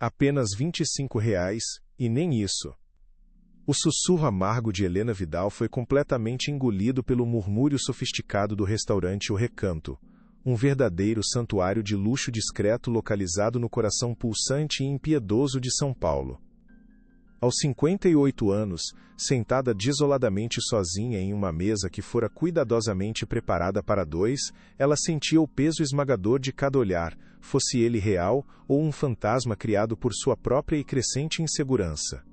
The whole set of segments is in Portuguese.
Apenas R$ 25, e nem isso. O sussurro amargo de Helena Vidal foi completamente engolido pelo murmúrio sofisticado do restaurante O Recanto, um verdadeiro santuário de luxo discreto localizado no coração pulsante e impiedoso de São Paulo. Aos 58 anos, sentada desoladamente sozinha em uma mesa que fora cuidadosamente preparada para dois, ela sentia o peso esmagador de cada olhar, fosse ele real ou um fantasma criado por sua própria e crescente insegurança.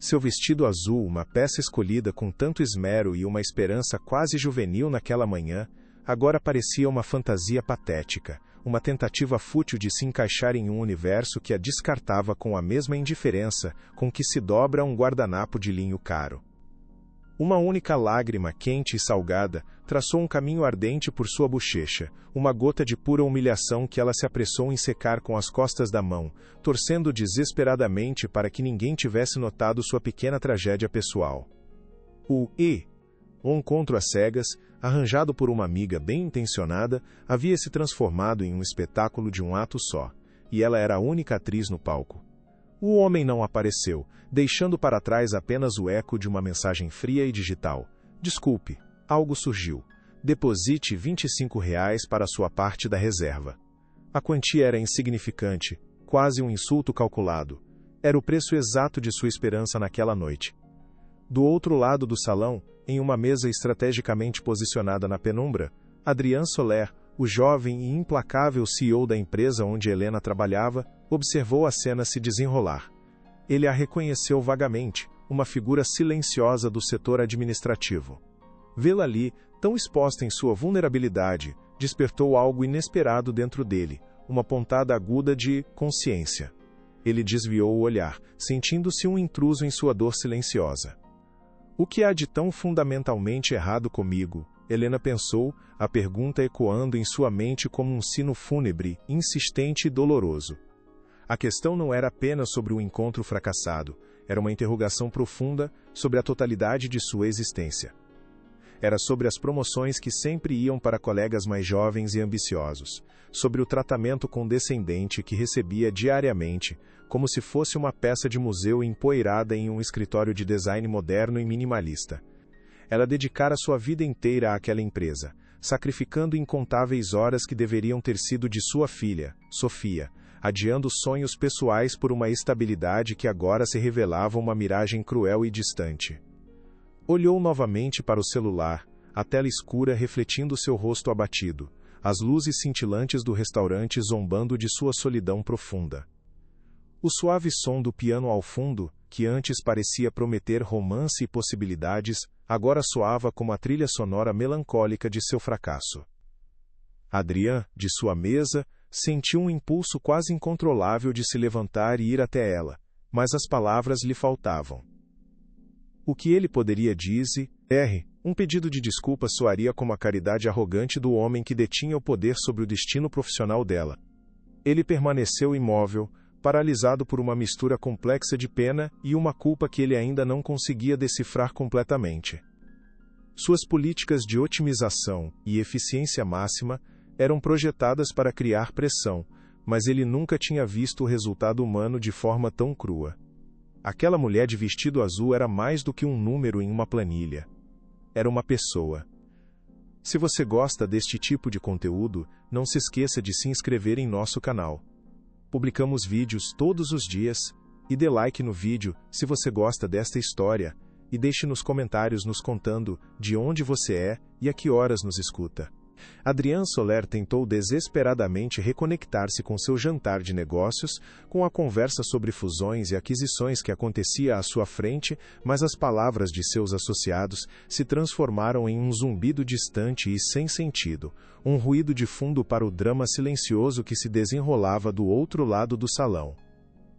Seu vestido azul, uma peça escolhida com tanto esmero e uma esperança quase juvenil naquela manhã, agora parecia uma fantasia patética, uma tentativa fútil de se encaixar em um universo que a descartava com a mesma indiferença com que se dobra um guardanapo de linho caro. Uma única lágrima quente e salgada traçou um caminho ardente por sua bochecha, uma gota de pura humilhação que ela se apressou em secar com as costas da mão, torcendo desesperadamente para que ninguém tivesse notado sua pequena tragédia pessoal. O encontro às cegas, arranjado por uma amiga bem intencionada, havia se transformado em um espetáculo de um ato só, e ela era a única atriz no palco. O homem não apareceu, deixando para trás apenas o eco de uma mensagem fria e digital. Desculpe, algo surgiu. Deposite R$ 25 para sua parte da reserva. A quantia era insignificante, quase um insulto calculado. Era o preço exato de sua esperança naquela noite. Do outro lado do salão, em uma mesa estrategicamente posicionada na penumbra, Adrian Soler, o jovem e implacável CEO da empresa onde Helena trabalhava, observou a cena se desenrolar. Ele a reconheceu vagamente, uma figura silenciosa do setor administrativo. Vê-la ali, tão exposta em sua vulnerabilidade, despertou algo inesperado dentro dele, uma pontada aguda de consciência. Ele desviou o olhar, sentindo-se um intruso em sua dor silenciosa. O que há de tão fundamentalmente errado comigo? Helena pensou, a pergunta ecoando em sua mente como um sino fúnebre, insistente e doloroso. A questão não era apenas sobre o encontro fracassado, era uma interrogação profunda sobre a totalidade de sua existência. Era sobre as promoções que sempre iam para colegas mais jovens e ambiciosos, sobre o tratamento condescendente que recebia diariamente, como se fosse uma peça de museu empoeirada em um escritório de design moderno e minimalista. Ela dedicara sua vida inteira àquela empresa, sacrificando incontáveis horas que deveriam ter sido de sua filha, Sofia, adiando sonhos pessoais por uma estabilidade que agora se revelava uma miragem cruel e distante. Olhou novamente para o celular, a tela escura refletindo seu rosto abatido, as luzes cintilantes do restaurante zombando de sua solidão profunda. O suave som do piano ao fundo, que antes parecia prometer romance e possibilidades, agora soava como a trilha sonora melancólica de seu fracasso. Adrian, de sua mesa, sentiu um impulso quase incontrolável de se levantar e ir até ela, mas as palavras lhe faltavam. O que ele poderia dizer? Um pedido de desculpa soaria como a caridade arrogante do homem que detinha o poder sobre o destino profissional dela. Ele permaneceu imóvel, paralisado por uma mistura complexa de pena e uma culpa que ele ainda não conseguia decifrar completamente. Suas políticas de otimização e eficiência máxima eram projetadas para criar pressão, mas ele nunca tinha visto o resultado humano de forma tão crua. Aquela mulher de vestido azul era mais do que um número em uma planilha. Era uma pessoa. Se você gosta deste tipo de conteúdo, não se esqueça de se inscrever em nosso canal. Publicamos vídeos todos os dias, e dê like no vídeo se você gosta desta história, e deixe nos comentários nos contando de onde você é e a que horas nos escuta. Adrian Soler tentou desesperadamente reconectar-se com seu jantar de negócios, com a conversa sobre fusões e aquisições que acontecia à sua frente, mas as palavras de seus associados se transformaram em um zumbido distante e sem sentido, um ruído de fundo para o drama silencioso que se desenrolava do outro lado do salão.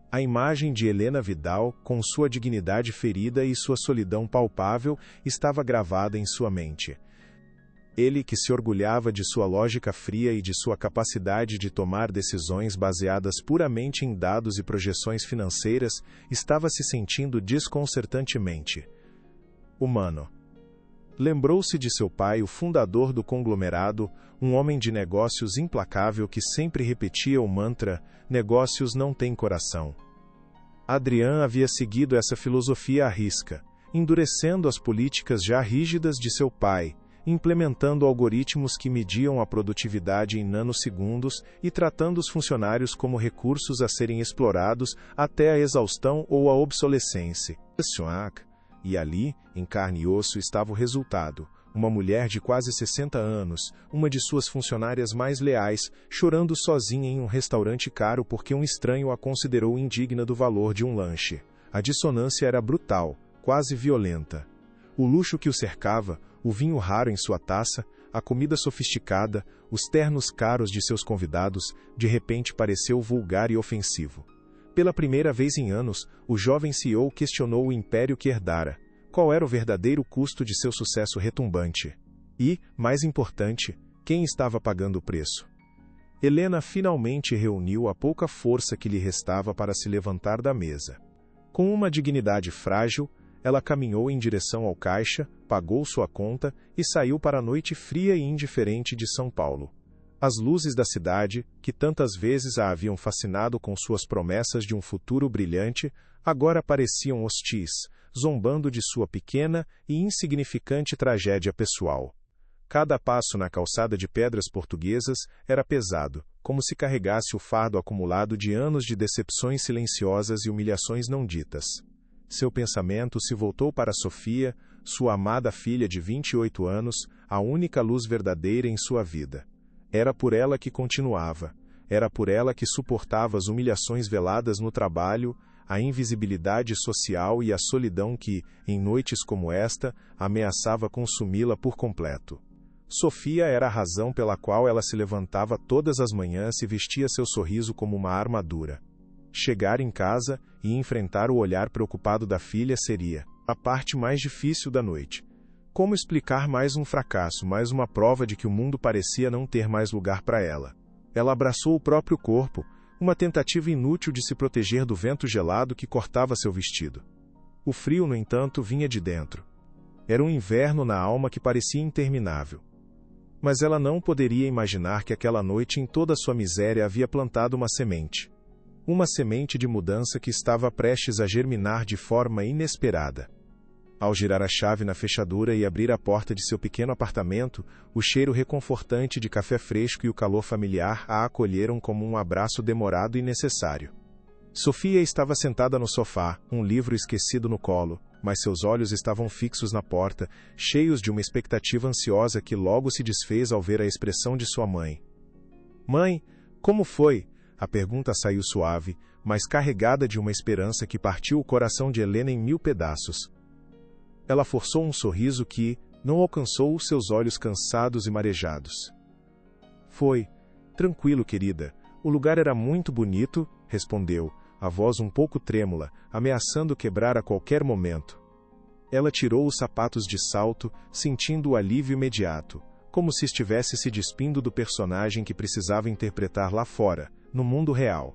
A imagem de Helena Vidal, com sua dignidade ferida e sua solidão palpável, estava gravada em sua mente. Ele, que se orgulhava de sua lógica fria e de sua capacidade de tomar decisões baseadas puramente em dados e projeções financeiras, estava se sentindo desconcertantemente humano. Lembrou-se de seu pai, o fundador do conglomerado, um homem de negócios implacável que sempre repetia o mantra: negócios não têm coração. Adrian havia seguido essa filosofia à risca, endurecendo as políticas já rígidas de seu pai, implementando algoritmos que mediam a produtividade em nanosegundos e tratando os funcionários como recursos a serem explorados até a exaustão ou a obsolescência. E ali, em carne e osso, estava o resultado. Uma mulher de quase 60 anos, uma de suas funcionárias mais leais, chorando sozinha em um restaurante caro porque um estranho a considerou indigna do valor de um lanche. A dissonância era brutal, quase violenta. O luxo que o cercava, o vinho raro em sua taça, a comida sofisticada, os ternos caros de seus convidados, de repente pareceu vulgar e ofensivo. Pela primeira vez em anos, o jovem CEO questionou o império que herdara. Qual era o verdadeiro custo de seu sucesso retumbante? E, mais importante, quem estava pagando o preço? Helena finalmente reuniu a pouca força que lhe restava para se levantar da mesa. Com uma dignidade frágil, ela caminhou em direção ao caixa, pagou sua conta e saiu para a noite fria e indiferente de São Paulo. As luzes da cidade, que tantas vezes a haviam fascinado com suas promessas de um futuro brilhante, agora pareciam hostis, zombando de sua pequena e insignificante tragédia pessoal. Cada passo na calçada de pedras portuguesas era pesado, como se carregasse o fardo acumulado de anos de decepções silenciosas e humilhações não ditas. Seu pensamento se voltou para Sofia, sua amada filha de 28 anos, a única luz verdadeira em sua vida. Era por ela que continuava, era por ela que suportava as humilhações veladas no trabalho, a invisibilidade social e a solidão que, em noites como esta, ameaçava consumi-la por completo. Sofia era a razão pela qual ela se levantava todas as manhãs e vestia seu sorriso como uma armadura. Chegar em casa e enfrentar o olhar preocupado da filha seria a parte mais difícil da noite. Como explicar mais um fracasso, mais uma prova de que o mundo parecia não ter mais lugar para ela? Ela abraçou o próprio corpo, uma tentativa inútil de se proteger do vento gelado que cortava seu vestido. O frio, no entanto, vinha de dentro. Era um inverno na alma que parecia interminável. Mas ela não poderia imaginar que aquela noite, em toda sua miséria, havia plantado uma semente. Uma semente de mudança que estava prestes a germinar de forma inesperada. Ao girar a chave na fechadura e abrir a porta de seu pequeno apartamento, o cheiro reconfortante de café fresco e o calor familiar a acolheram como um abraço demorado e necessário. Sofia estava sentada no sofá, um livro esquecido no colo, mas seus olhos estavam fixos na porta, cheios de uma expectativa ansiosa que logo se desfez ao ver a expressão de sua mãe. "Mãe, como foi?" A pergunta saiu suave, mas carregada de uma esperança que partiu o coração de Helena em 1000 pedaços. Ela forçou um sorriso que não alcançou os seus olhos cansados e marejados. "Foi. Tranquilo, querida. O lugar era muito bonito", respondeu, a voz um pouco trêmula, ameaçando quebrar a qualquer momento. Ela tirou os sapatos de salto, sentindo o alívio imediato, como se estivesse se despindo do personagem que precisava interpretar lá fora, no mundo real.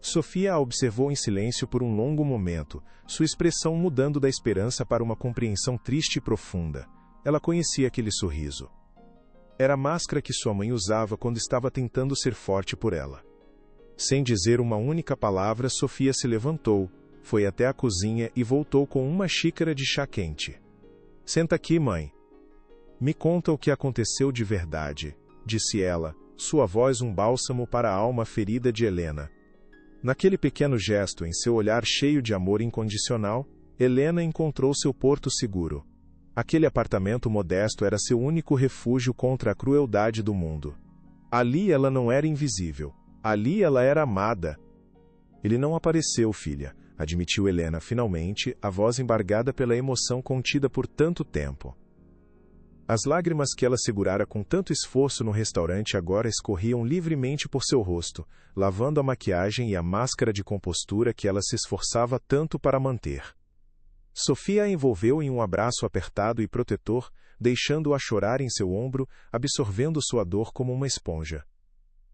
Sofia a observou em silêncio por um longo momento, sua expressão mudando da esperança para uma compreensão triste e profunda. Ela conhecia aquele sorriso. Era a máscara que sua mãe usava quando estava tentando ser forte por ela. Sem dizer uma única palavra, Sofia se levantou, foi até a cozinha e voltou com uma xícara de chá quente. "Senta aqui, mãe." "Me conta o que aconteceu de verdade", disse ela, sua voz um bálsamo para a alma ferida de Helena. Naquele pequeno gesto, em seu olhar cheio de amor incondicional, Helena encontrou seu porto seguro. Aquele apartamento modesto era seu único refúgio contra a crueldade do mundo. Ali ela não era invisível. Ali ela era amada. "Ele não apareceu, filha", admitiu Helena finalmente, a voz embargada pela emoção contida por tanto tempo. As lágrimas que ela segurara com tanto esforço no restaurante agora escorriam livremente por seu rosto, lavando a maquiagem e a máscara de compostura que ela se esforçava tanto para manter. Sofia a envolveu em um abraço apertado e protetor, deixando-a chorar em seu ombro, absorvendo sua dor como uma esponja.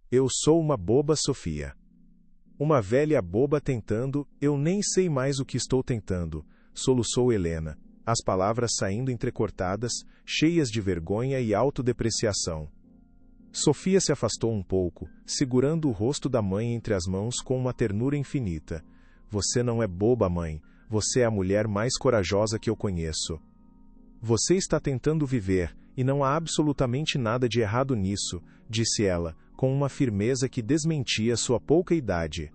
"Eu sou uma boba, Sofia. Uma velha boba tentando, eu nem sei mais o que estou tentando", soluçou Helena, as palavras saindo entrecortadas, cheias de vergonha e autodepreciação. Sofia se afastou um pouco, segurando o rosto da mãe entre as mãos com uma ternura infinita. Você não é boba, mãe. Você é a mulher mais corajosa que eu conheço. Você está tentando viver, e não há absolutamente nada de errado nisso, disse ela, com uma firmeza que desmentia sua pouca idade.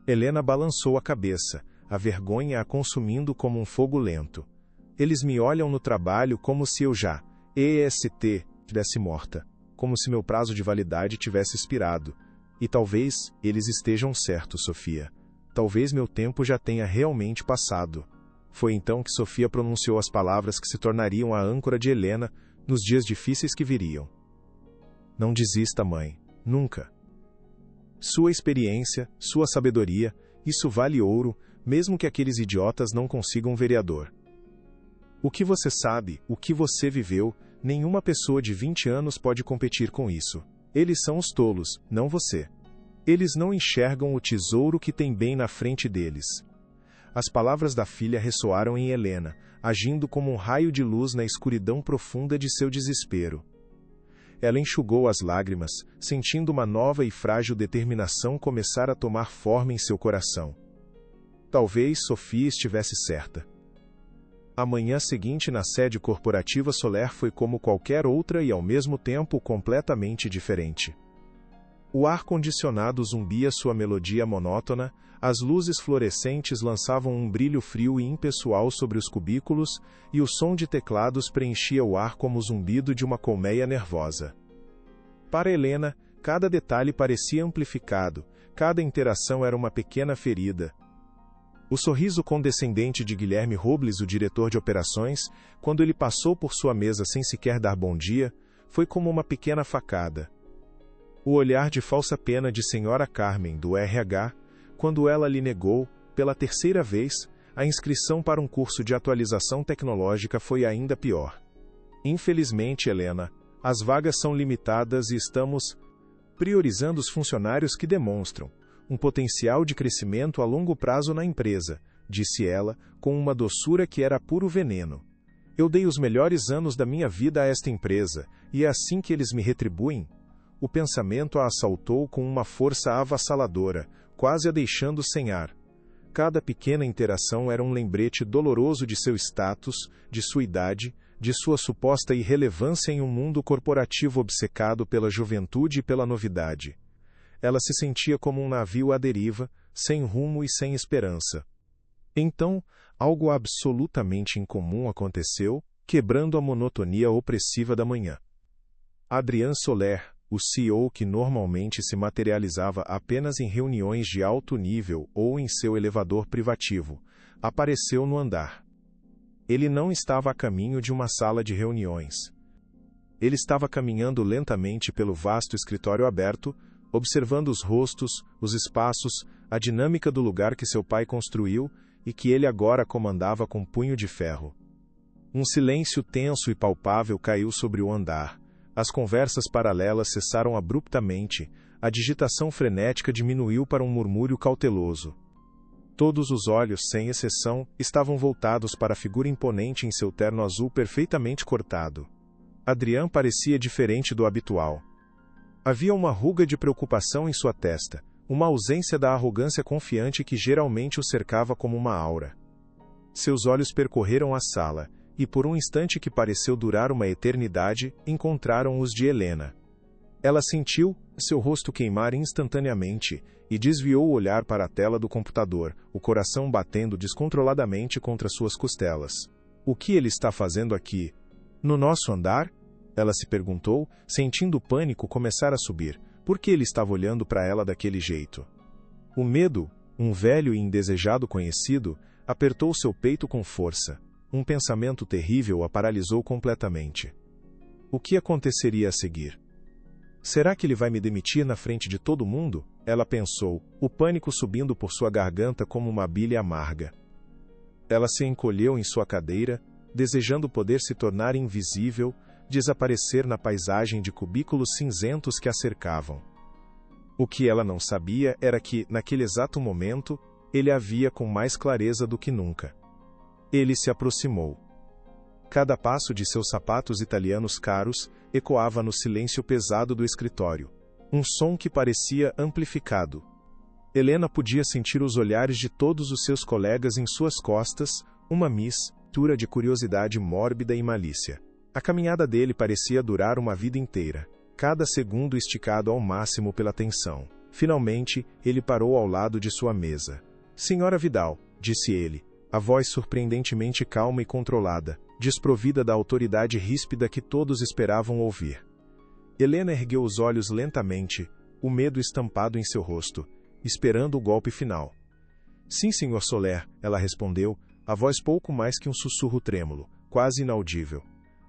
Helena balançou a cabeça, a vergonha a consumindo como um fogo lento. Eles me olham no trabalho como se eu já, estivesse morta, como se meu prazo de validade tivesse expirado. E talvez eles estejam certos, Sofia. Talvez meu tempo já tenha realmente passado. Foi então que Sofia pronunciou as palavras que se tornariam a âncora de Helena nos dias difíceis que viriam. Não desista, mãe. Nunca. Sua experiência, sua sabedoria, isso vale ouro, mesmo que aqueles idiotas não consigam um vereador. O que você sabe, o que você viveu, nenhuma pessoa de 20 anos pode competir com isso. Eles são os tolos, não você. Eles não enxergam o tesouro que tem bem na frente deles. As palavras da filha ressoaram em Helena, agindo como um raio de luz na escuridão profunda de seu desespero. Ela enxugou as lágrimas, sentindo uma nova e frágil determinação começar a tomar forma em seu coração. Talvez Sofia estivesse certa. A manhã seguinte na sede corporativa Soler foi como qualquer outra e ao mesmo tempo completamente diferente. O ar-condicionado zumbia sua melodia monótona, as luzes fluorescentes lançavam um brilho frio e impessoal sobre os cubículos, e o som de teclados preenchia o ar como o zumbido de uma colmeia nervosa. Para Helena, cada detalhe parecia amplificado, cada interação era uma pequena ferida. O sorriso condescendente de Guilherme Robles, o diretor de operações, quando ele passou por sua mesa sem sequer dar bom dia, foi como uma pequena facada. O olhar de falsa pena de Senhora Carmen, do RH, quando ela lhe negou, pela terceira vez, a inscrição para um curso de atualização tecnológica foi ainda pior. Infelizmente, Helena, as vagas são limitadas e estamos priorizando os funcionários que demonstram um potencial de crescimento a longo prazo na empresa, disse ela, com uma doçura que era puro veneno. Eu dei os melhores anos da minha vida a esta empresa, e é assim que eles me retribuem? O pensamento a assaltou com uma força avassaladora, quase a deixando sem ar. Cada pequena interação era um lembrete doloroso de seu status, de sua idade, de sua suposta irrelevância em um mundo corporativo obcecado pela juventude e pela novidade. Ela se sentia como um navio à deriva, sem rumo e sem esperança. Então, algo absolutamente incomum aconteceu, quebrando a monotonia opressiva da manhã. Adrian Soler, o CEO que normalmente se materializava apenas em reuniões de alto nível ou em seu elevador privativo, apareceu no andar. Ele não estava a caminho de uma sala de reuniões. Ele estava caminhando lentamente pelo vasto escritório aberto, observando os rostos, os espaços, a dinâmica do lugar que seu pai construiu e que ele agora comandava com punho de ferro. Um silêncio tenso e palpável caiu sobre o andar. As conversas paralelas cessaram abruptamente, a digitação frenética diminuiu para um murmúrio cauteloso. Todos os olhos, sem exceção, estavam voltados para a figura imponente em seu terno azul perfeitamente cortado. Adrian parecia diferente do habitual. Havia uma ruga de preocupação em sua testa, uma ausência da arrogância confiante que geralmente o cercava como uma aura. Seus olhos percorreram a sala, e por um instante que pareceu durar uma eternidade, encontraram os de Helena. Ela sentiu seu rosto queimar instantaneamente e desviou o olhar para a tela do computador, o coração batendo descontroladamente contra suas costelas. O que ele está fazendo aqui? No nosso andar? Ela se perguntou, sentindo o pânico começar a subir. Por que ele estava olhando para ela daquele jeito? O medo, um velho e indesejado conhecido, apertou seu peito com força. Um pensamento terrível a paralisou completamente. O que aconteceria a seguir? Será que ele vai me demitir na frente de todo mundo? Ela pensou, o pânico subindo por sua garganta como uma bilha amarga. Ela se encolheu em sua cadeira, desejando poder se tornar invisível, desaparecer na paisagem de cubículos cinzentos que a cercavam. O que ela não sabia era que, naquele exato momento, ele a via com mais clareza do que nunca. Ele se aproximou. Cada passo de seus sapatos italianos caros ecoava no silêncio pesado do escritório. Um som que parecia amplificado. Helena podia sentir os olhares de todos os seus colegas em suas costas, uma mistura de curiosidade mórbida e malícia. A caminhada dele parecia durar uma vida inteira, cada segundo esticado ao máximo pela tensão. Finalmente, ele parou ao lado de sua mesa. Senhora Vidal, disse ele, a voz surpreendentemente calma e controlada, desprovida da autoridade ríspida que todos esperavam ouvir. Helena ergueu os olhos lentamente, o medo estampado em seu rosto, esperando o golpe final. Sim, Sr. Soler, ela respondeu, a voz pouco mais que um sussurro trêmulo, quase inaudível.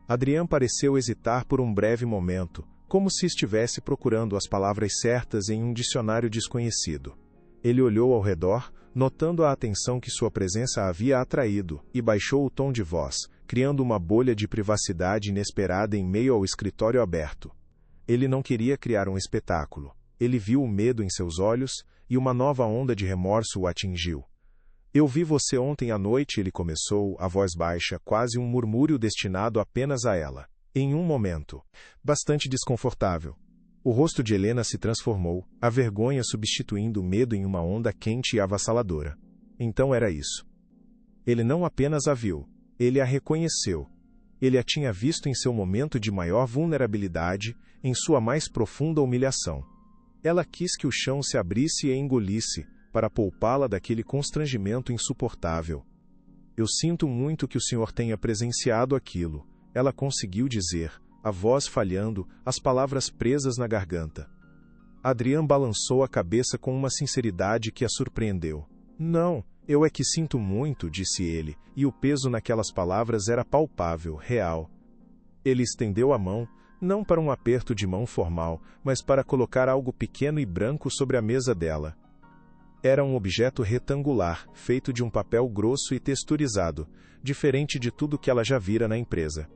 Adrian pareceu hesitar por um breve momento, como se estivesse procurando as palavras certas em um dicionário desconhecido. Ele olhou ao redor, notando a atenção que sua presença havia atraído, e baixou o tom de voz, criando uma bolha de privacidade inesperada em meio ao escritório aberto. Ele não queria criar um espetáculo. Ele viu o medo em seus olhos, e uma nova onda de remorso o atingiu. Eu vi você ontem à noite, ele começou, a voz baixa, quase um murmúrio destinado apenas a ela. Em um momento, bastante desconfortável. O rosto de Helena se transformou, a vergonha substituindo o medo em uma onda quente e avassaladora. Então era isso. Ele não apenas a viu, ele a reconheceu. Ele a tinha visto em seu momento de maior vulnerabilidade, em sua mais profunda humilhação. Ela quis que o chão se abrisse e engolisse, para poupá-la daquele constrangimento insuportável. Eu sinto muito que o senhor tenha presenciado aquilo, ela conseguiu dizer, a voz falhando, as palavras presas na garganta. Adrian balançou a cabeça com uma sinceridade que a surpreendeu. Não, eu é que sinto muito, disse ele, e o peso naquelas palavras era palpável, real. Ele estendeu a mão, não para um aperto de mão formal, mas para colocar algo pequeno e branco sobre a mesa dela. Era um objeto retangular, feito de um papel grosso e texturizado, diferente de tudo que ela já vira na empresa.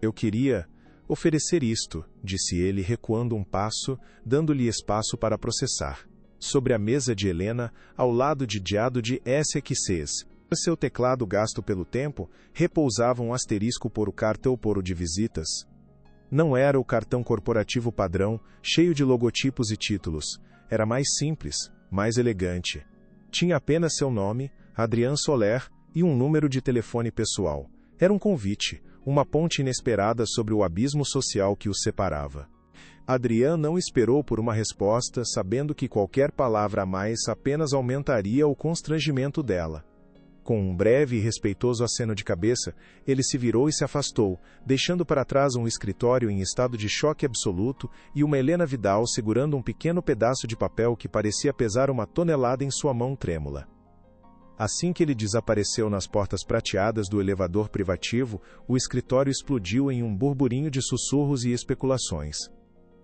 Eu queria oferecer isto, disse ele, recuando um passo, dando-lhe espaço para processar. Sobre a mesa de Helena, ao lado de Diado de SXCs. Seu teclado gasto pelo tempo, repousava um asterisco por o cartão por o de visitas. Não era o cartão corporativo padrão, cheio de logotipos e títulos. Era mais simples, mais elegante. Tinha apenas seu nome, Adrian Soler, e um número de telefone pessoal. Era um convite, uma ponte inesperada sobre o abismo social que os separava. Adrian não esperou por uma resposta, sabendo que qualquer palavra a mais apenas aumentaria o constrangimento dela. Com um breve e respeitoso aceno de cabeça, ele se virou e se afastou, deixando para trás um escritório em estado de choque absoluto e uma Helena Vidal segurando um pequeno pedaço de papel que parecia pesar 1 tonelada em sua mão trêmula. Assim que ele desapareceu nas portas prateadas do elevador privativo, o escritório explodiu em um burburinho de sussurros e especulações.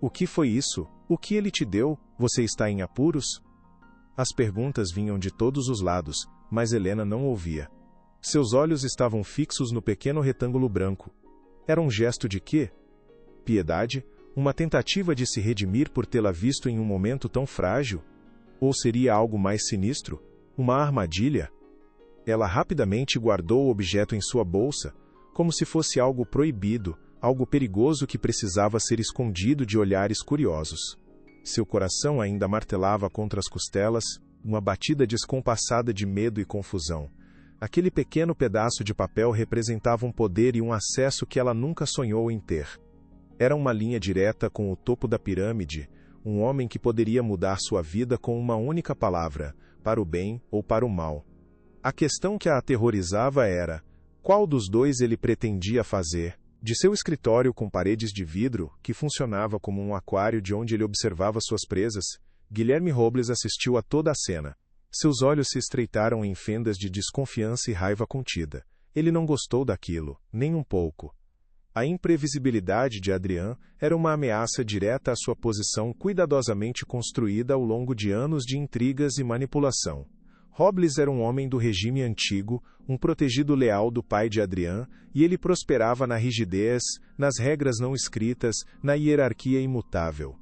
O que foi isso? O que ele te deu? Você está em apuros? As perguntas vinham de todos os lados, mas Helena não ouvia. Seus olhos estavam fixos no pequeno retângulo branco. Era um gesto de quê? Piedade? Uma tentativa de se redimir por tê-la visto em um momento tão frágil? Ou seria algo mais sinistro? Uma armadilha? Ela rapidamente guardou o objeto em sua bolsa, como se fosse algo proibido, algo perigoso que precisava ser escondido de olhares curiosos. Seu coração ainda martelava contra as costelas, uma batida descompassada de medo e confusão. Aquele pequeno pedaço de papel representava um poder e um acesso que ela nunca sonhou em ter. Era uma linha direta com o topo da pirâmide, um homem que poderia mudar sua vida com uma única palavra, para o bem ou para o mal. A questão que a aterrorizava era, qual dos dois ele pretendia fazer? De seu escritório com paredes de vidro, que funcionava como um aquário de onde ele observava suas presas, Guilherme Robles assistiu a toda a cena. Seus olhos se estreitaram em fendas de desconfiança e raiva contida. Ele não gostou daquilo, nem um pouco. A imprevisibilidade de Adrian era uma ameaça direta à sua posição cuidadosamente construída ao longo de anos de intrigas e manipulação. Robles era um homem do regime antigo, um protegido leal do pai de Adrian, e ele prosperava na rigidez, nas regras não escritas, na hierarquia imutável.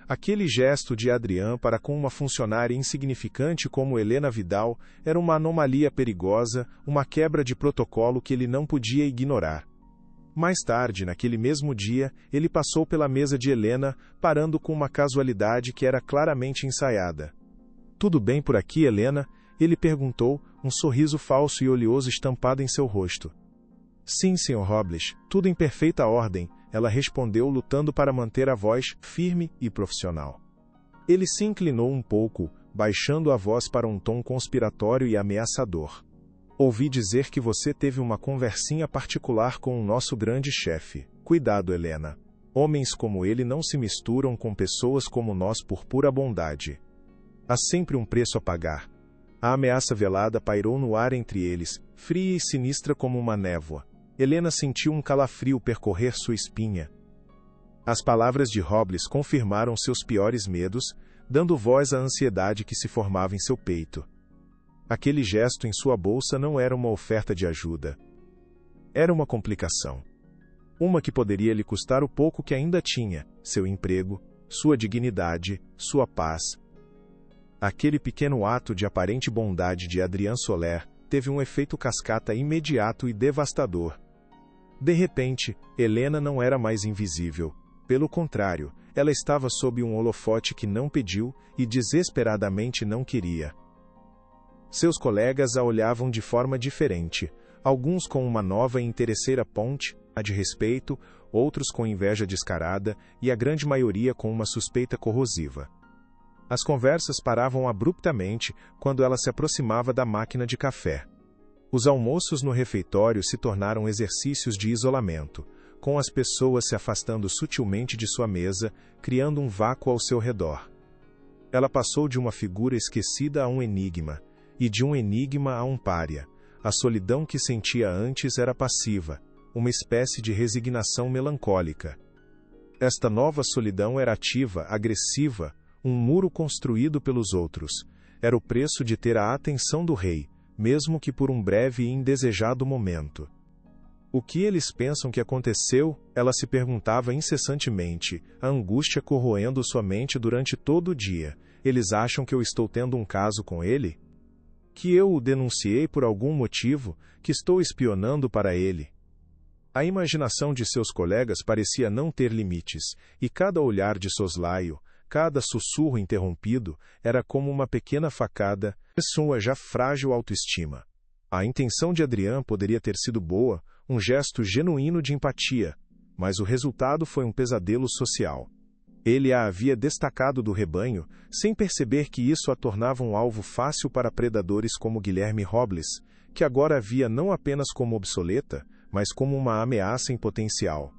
Aquele gesto de Adrian para com uma funcionária insignificante como Helena Vidal era uma anomalia perigosa, uma quebra de protocolo que ele não podia ignorar. Mais tarde, naquele mesmo dia, ele passou pela mesa de Helena, parando com uma casualidade que era claramente ensaiada. "Tudo bem por aqui, Helena?" ele perguntou, um sorriso falso e oleoso estampado em seu rosto. "Sim, Sr. Robles, tudo em perfeita ordem", ela respondeu, lutando para manter a voz firme e profissional. Ele se inclinou um pouco, baixando a voz para um tom conspiratório e ameaçador. "Ouvi dizer que você teve uma conversinha particular com o nosso grande chefe. Cuidado, Helena. Homens como ele não se misturam com pessoas como nós por pura bondade. Há sempre um preço a pagar." A ameaça velada pairou no ar entre eles, fria e sinistra como uma névoa. Helena sentiu um calafrio percorrer sua espinha. As palavras de Robles confirmaram seus piores medos, dando voz à ansiedade que se formava em seu peito. Aquele gesto em sua bolsa não era uma oferta de ajuda. Era uma complicação. Uma que poderia lhe custar o pouco que ainda tinha, seu emprego, sua dignidade, sua paz. Aquele pequeno ato de aparente bondade de Adrian Soler teve um efeito cascata imediato e devastador. De repente, Helena não era mais invisível. Pelo contrário, ela estava sob um holofote que não pediu e desesperadamente não queria. Seus colegas a olhavam de forma diferente, alguns com uma nova e interesseira ponte, a de respeito, outros com inveja descarada e a grande maioria com uma suspeita corrosiva. As conversas paravam abruptamente quando ela se aproximava da máquina de café. Os almoços no refeitório se tornaram exercícios de isolamento, com as pessoas se afastando sutilmente de sua mesa, criando um vácuo ao seu redor. Ela passou de uma figura esquecida a um enigma, e de um enigma a um pária. A solidão que sentia antes era passiva, uma espécie de resignação melancólica. Esta nova solidão era ativa, agressiva, um muro construído pelos outros. Era o preço de ter a atenção do rei, mesmo que por um breve e indesejado momento. O que eles pensam que aconteceu? Ela se perguntava incessantemente, a angústia corroendo sua mente durante todo o dia. Eles acham que eu estou tendo um caso com ele? Que eu o denunciei por algum motivo, que estou espionando para ele? A imaginação de seus colegas parecia não ter limites, e cada olhar de soslaio, cada sussurro interrompido, era como uma pequena facada em sua já frágil autoestima. A intenção de Adrian poderia ter sido boa, um gesto genuíno de empatia, mas o resultado foi um pesadelo social. Ele a havia destacado do rebanho, sem perceber que isso a tornava um alvo fácil para predadores como Guilherme Robles, que agora a via não apenas como obsoleta, mas como uma ameaça em potencial.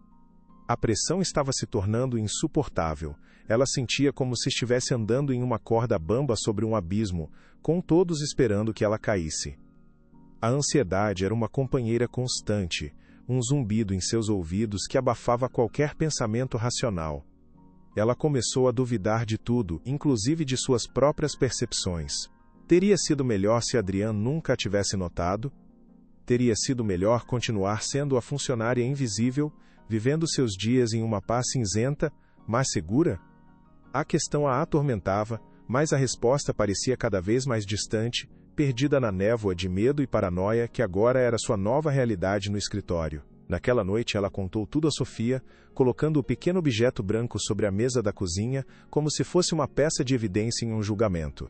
A pressão estava se tornando insuportável. Ela sentia como se estivesse andando em uma corda bamba sobre um abismo, com todos esperando que ela caísse. A ansiedade era uma companheira constante, um zumbido em seus ouvidos que abafava qualquer pensamento racional. Ela começou a duvidar de tudo, inclusive de suas próprias percepções. Teria sido melhor se Adrian nunca a tivesse notado? Teria sido melhor continuar sendo a funcionária invisível, vivendo seus dias em uma paz cinzenta, mas segura? A questão a atormentava, mas a resposta parecia cada vez mais distante, perdida na névoa de medo e paranoia que agora era sua nova realidade no escritório. Naquela noite ela contou tudo a Sofia, colocando o pequeno objeto branco sobre a mesa da cozinha, como se fosse uma peça de evidência em um julgamento.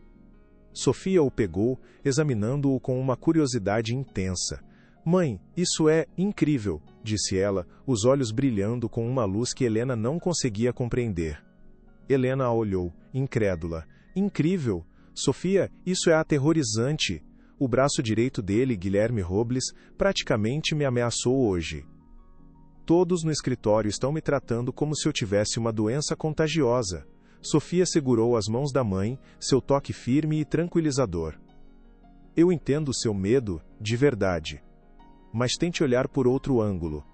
Sofia o pegou, examinando-o com uma curiosidade intensa. "Mãe, isso é incrível", disse ela, os olhos brilhando com uma luz que Helena não conseguia compreender. Helena a olhou, incrédula. "Incrível? Sofia, isso é aterrorizante. O braço direito dele, Guilherme Robles, praticamente me ameaçou hoje. Todos no escritório estão me tratando como se eu tivesse uma doença contagiosa." Sofia segurou as mãos da mãe, seu toque firme e tranquilizador. "Eu entendo o seu medo, de verdade. Mas tente olhar por outro ângulo.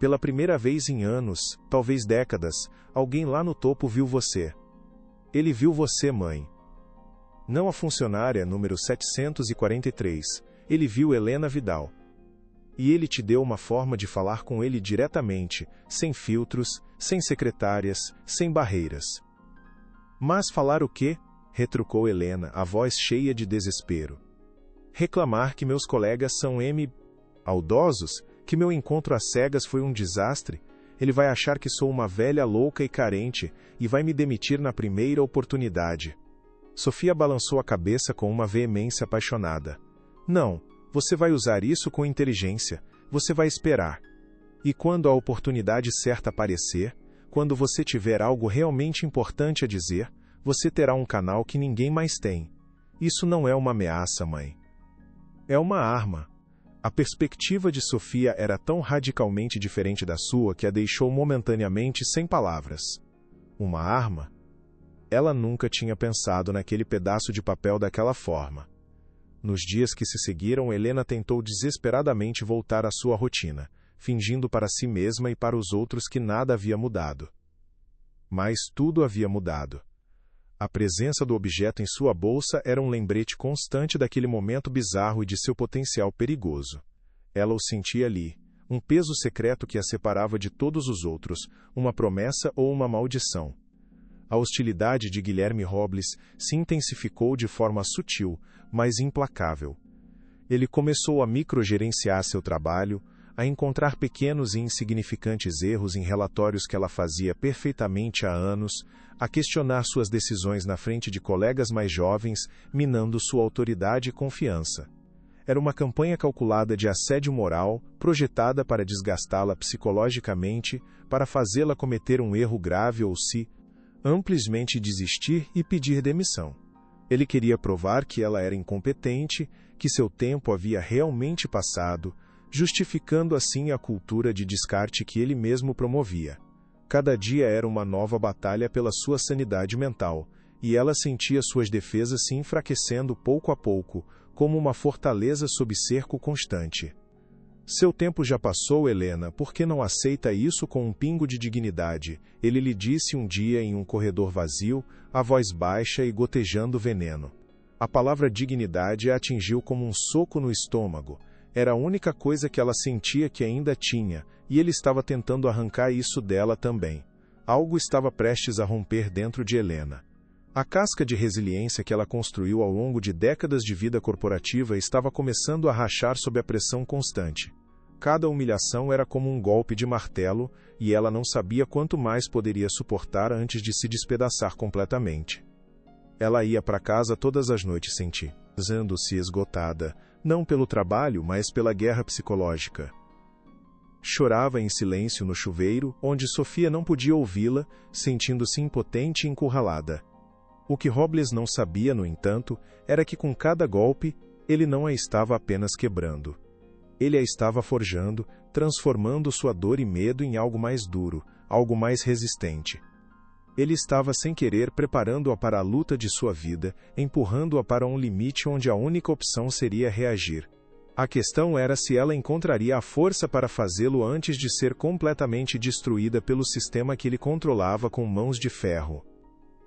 Pela primeira vez em anos, talvez décadas, alguém lá no topo viu você. Ele viu você, mãe. Não a funcionária número 743, ele viu Helena Vidal. E ele te deu uma forma de falar com ele diretamente, sem filtros, sem secretárias, sem barreiras. Mas falar o quê? Retrucou Helena, a voz cheia de desespero. Reclamar que meus colegas são maldosos, que meu encontro às cegas foi um desastre. Ele vai achar que sou uma velha louca e carente, e vai me demitir na primeira oportunidade. Sofia balançou a cabeça com uma veemência apaixonada. Não, você vai usar isso com inteligência, você vai esperar. E quando a oportunidade certa aparecer, quando você tiver algo realmente importante a dizer, você terá um canal que ninguém mais tem. Isso não é uma ameaça, mãe. É uma arma. A perspectiva de Sofia era tão radicalmente diferente da sua que a deixou momentaneamente sem palavras. Uma arma? Ela nunca tinha pensado naquele pedaço de papel daquela forma. Nos dias que se seguiram, Helena tentou desesperadamente voltar à sua rotina, fingindo para si mesma e para os outros que nada havia mudado. Mas tudo havia mudado. A presença do objeto em sua bolsa era um lembrete constante daquele momento bizarro e de seu potencial perigoso. Ela o sentia ali, um peso secreto que a separava de todos os outros, uma promessa ou uma maldição. A hostilidade de Guilherme Robles se intensificou de forma sutil, mas implacável. Ele começou a microgerenciar seu trabalho, a encontrar pequenos e insignificantes erros em relatórios que ela fazia perfeitamente há anos, a questionar suas decisões na frente de colegas mais jovens, minando sua autoridade e confiança. Era uma campanha calculada de assédio moral, projetada para desgastá-la psicologicamente, para fazê-la cometer um erro grave ou amplesmente desistir e pedir demissão. Ele queria provar que ela era incompetente, que seu tempo havia realmente passado, justificando assim a cultura de descarte que ele mesmo promovia. Cada dia era uma nova batalha pela sua sanidade mental, e ela sentia suas defesas se enfraquecendo pouco a pouco, como uma fortaleza sob cerco constante. Seu tempo já passou, Helena, por que não aceita isso com um pingo de dignidade? Ele lhe disse um dia em um corredor vazio, a voz baixa e gotejando veneno. A palavra dignidade a atingiu como um soco no estômago. Era a única coisa que ela sentia que ainda tinha, e ele estava tentando arrancar isso dela também. Algo estava prestes a romper dentro de Helena. A casca de resiliência que ela construiu ao longo de décadas de vida corporativa estava começando a rachar sob a pressão constante. Cada humilhação era como um golpe de martelo, e ela não sabia quanto mais poderia suportar antes de se despedaçar completamente. Ela ia para casa todas as noites sentindo-se esgotada, não pelo trabalho, mas pela guerra psicológica. Chorava em silêncio no chuveiro, onde Sofia não podia ouvi-la, sentindo-se impotente e encurralada. O que Robles não sabia, no entanto, era que com cada golpe, ele não a estava apenas quebrando. Ele a estava forjando, transformando sua dor e medo em algo mais duro, algo mais resistente. Ele estava sem querer preparando-a para a luta de sua vida, empurrando-a para um limite onde a única opção seria reagir. A questão era se ela encontraria a força para fazê-lo antes de ser completamente destruída pelo sistema que ele controlava com mãos de ferro.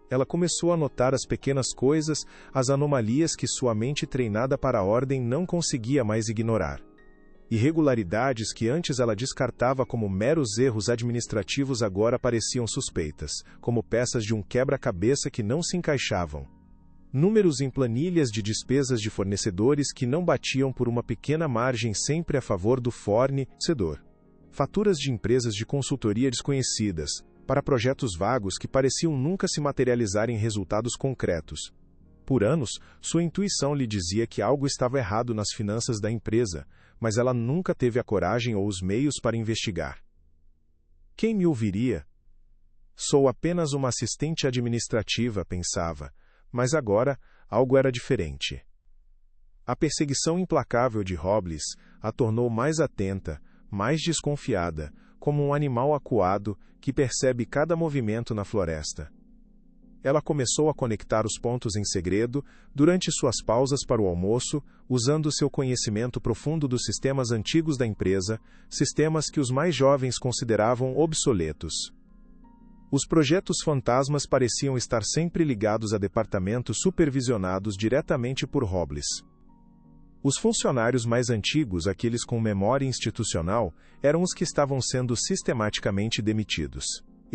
Ela começou a notar as pequenas coisas, as anomalias que sua mente treinada para a ordem não conseguia mais ignorar. Irregularidades que antes ela descartava como meros erros administrativos agora pareciam suspeitas, como peças de um quebra-cabeça que não se encaixavam. Números em planilhas de despesas de fornecedores que não batiam por uma pequena margem sempre a favor do fornecedor. Faturas de empresas de consultoria desconhecidas, para projetos vagos que pareciam nunca se materializar em resultados concretos. Por anos, sua intuição lhe dizia que algo estava errado nas finanças da empresa, mas ela nunca teve a coragem ou os meios para investigar. Quem me ouviria? Sou apenas uma assistente administrativa, pensava, mas agora algo era diferente. A perseguição implacável de Robles a tornou mais atenta, mais desconfiada, como um animal acuado que percebe cada movimento na floresta. Ela começou a conectar os pontos em segredo, durante suas pausas para o almoço, usando seu conhecimento profundo dos sistemas antigos da empresa, sistemas que os mais jovens consideravam obsoletos. Os projetos fantasmas pareciam estar sempre ligados a departamentos supervisionados diretamente por Robles. Os funcionários mais antigos, aqueles com memória institucional, eram os que estavam sendo sistematicamente demitidos.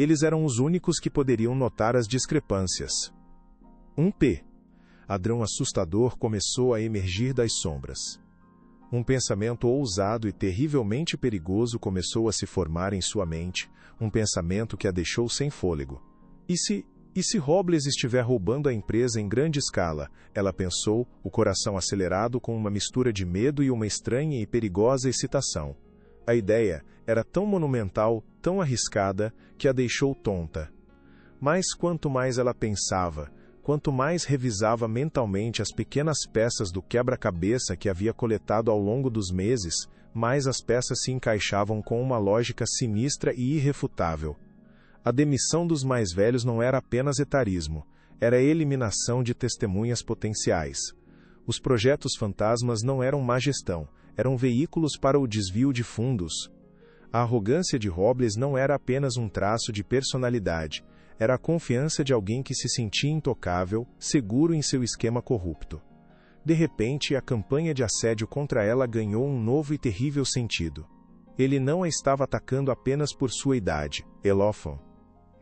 Eles eram os únicos que poderiam notar as discrepâncias. Um padrão assustador começou a emergir das sombras. Um pensamento ousado e terrivelmente perigoso começou a se formar em sua mente, um pensamento que a deixou sem fôlego. E se Robles estiver roubando a empresa em grande escala? Ela pensou, o coração acelerado com uma mistura de medo e uma estranha e perigosa excitação. A ideia era tão monumental, tão arriscada, que a deixou tonta. Mas quanto mais ela pensava, quanto mais revisava mentalmente as pequenas peças do quebra-cabeça que havia coletado ao longo dos meses, mais as peças se encaixavam com uma lógica sinistra e irrefutável. A demissão dos mais velhos não era apenas etarismo, era a eliminação de testemunhas potenciais. Os projetos fantasmas não eram má gestão, eram veículos para o desvio de fundos. A arrogância de Robles não era apenas um traço de personalidade, era a confiança de alguém que se sentia intocável, seguro em seu esquema corrupto. De repente, a campanha de assédio contra ela ganhou um novo e terrível sentido. Ele não a estava atacando apenas por sua idade, Elófon.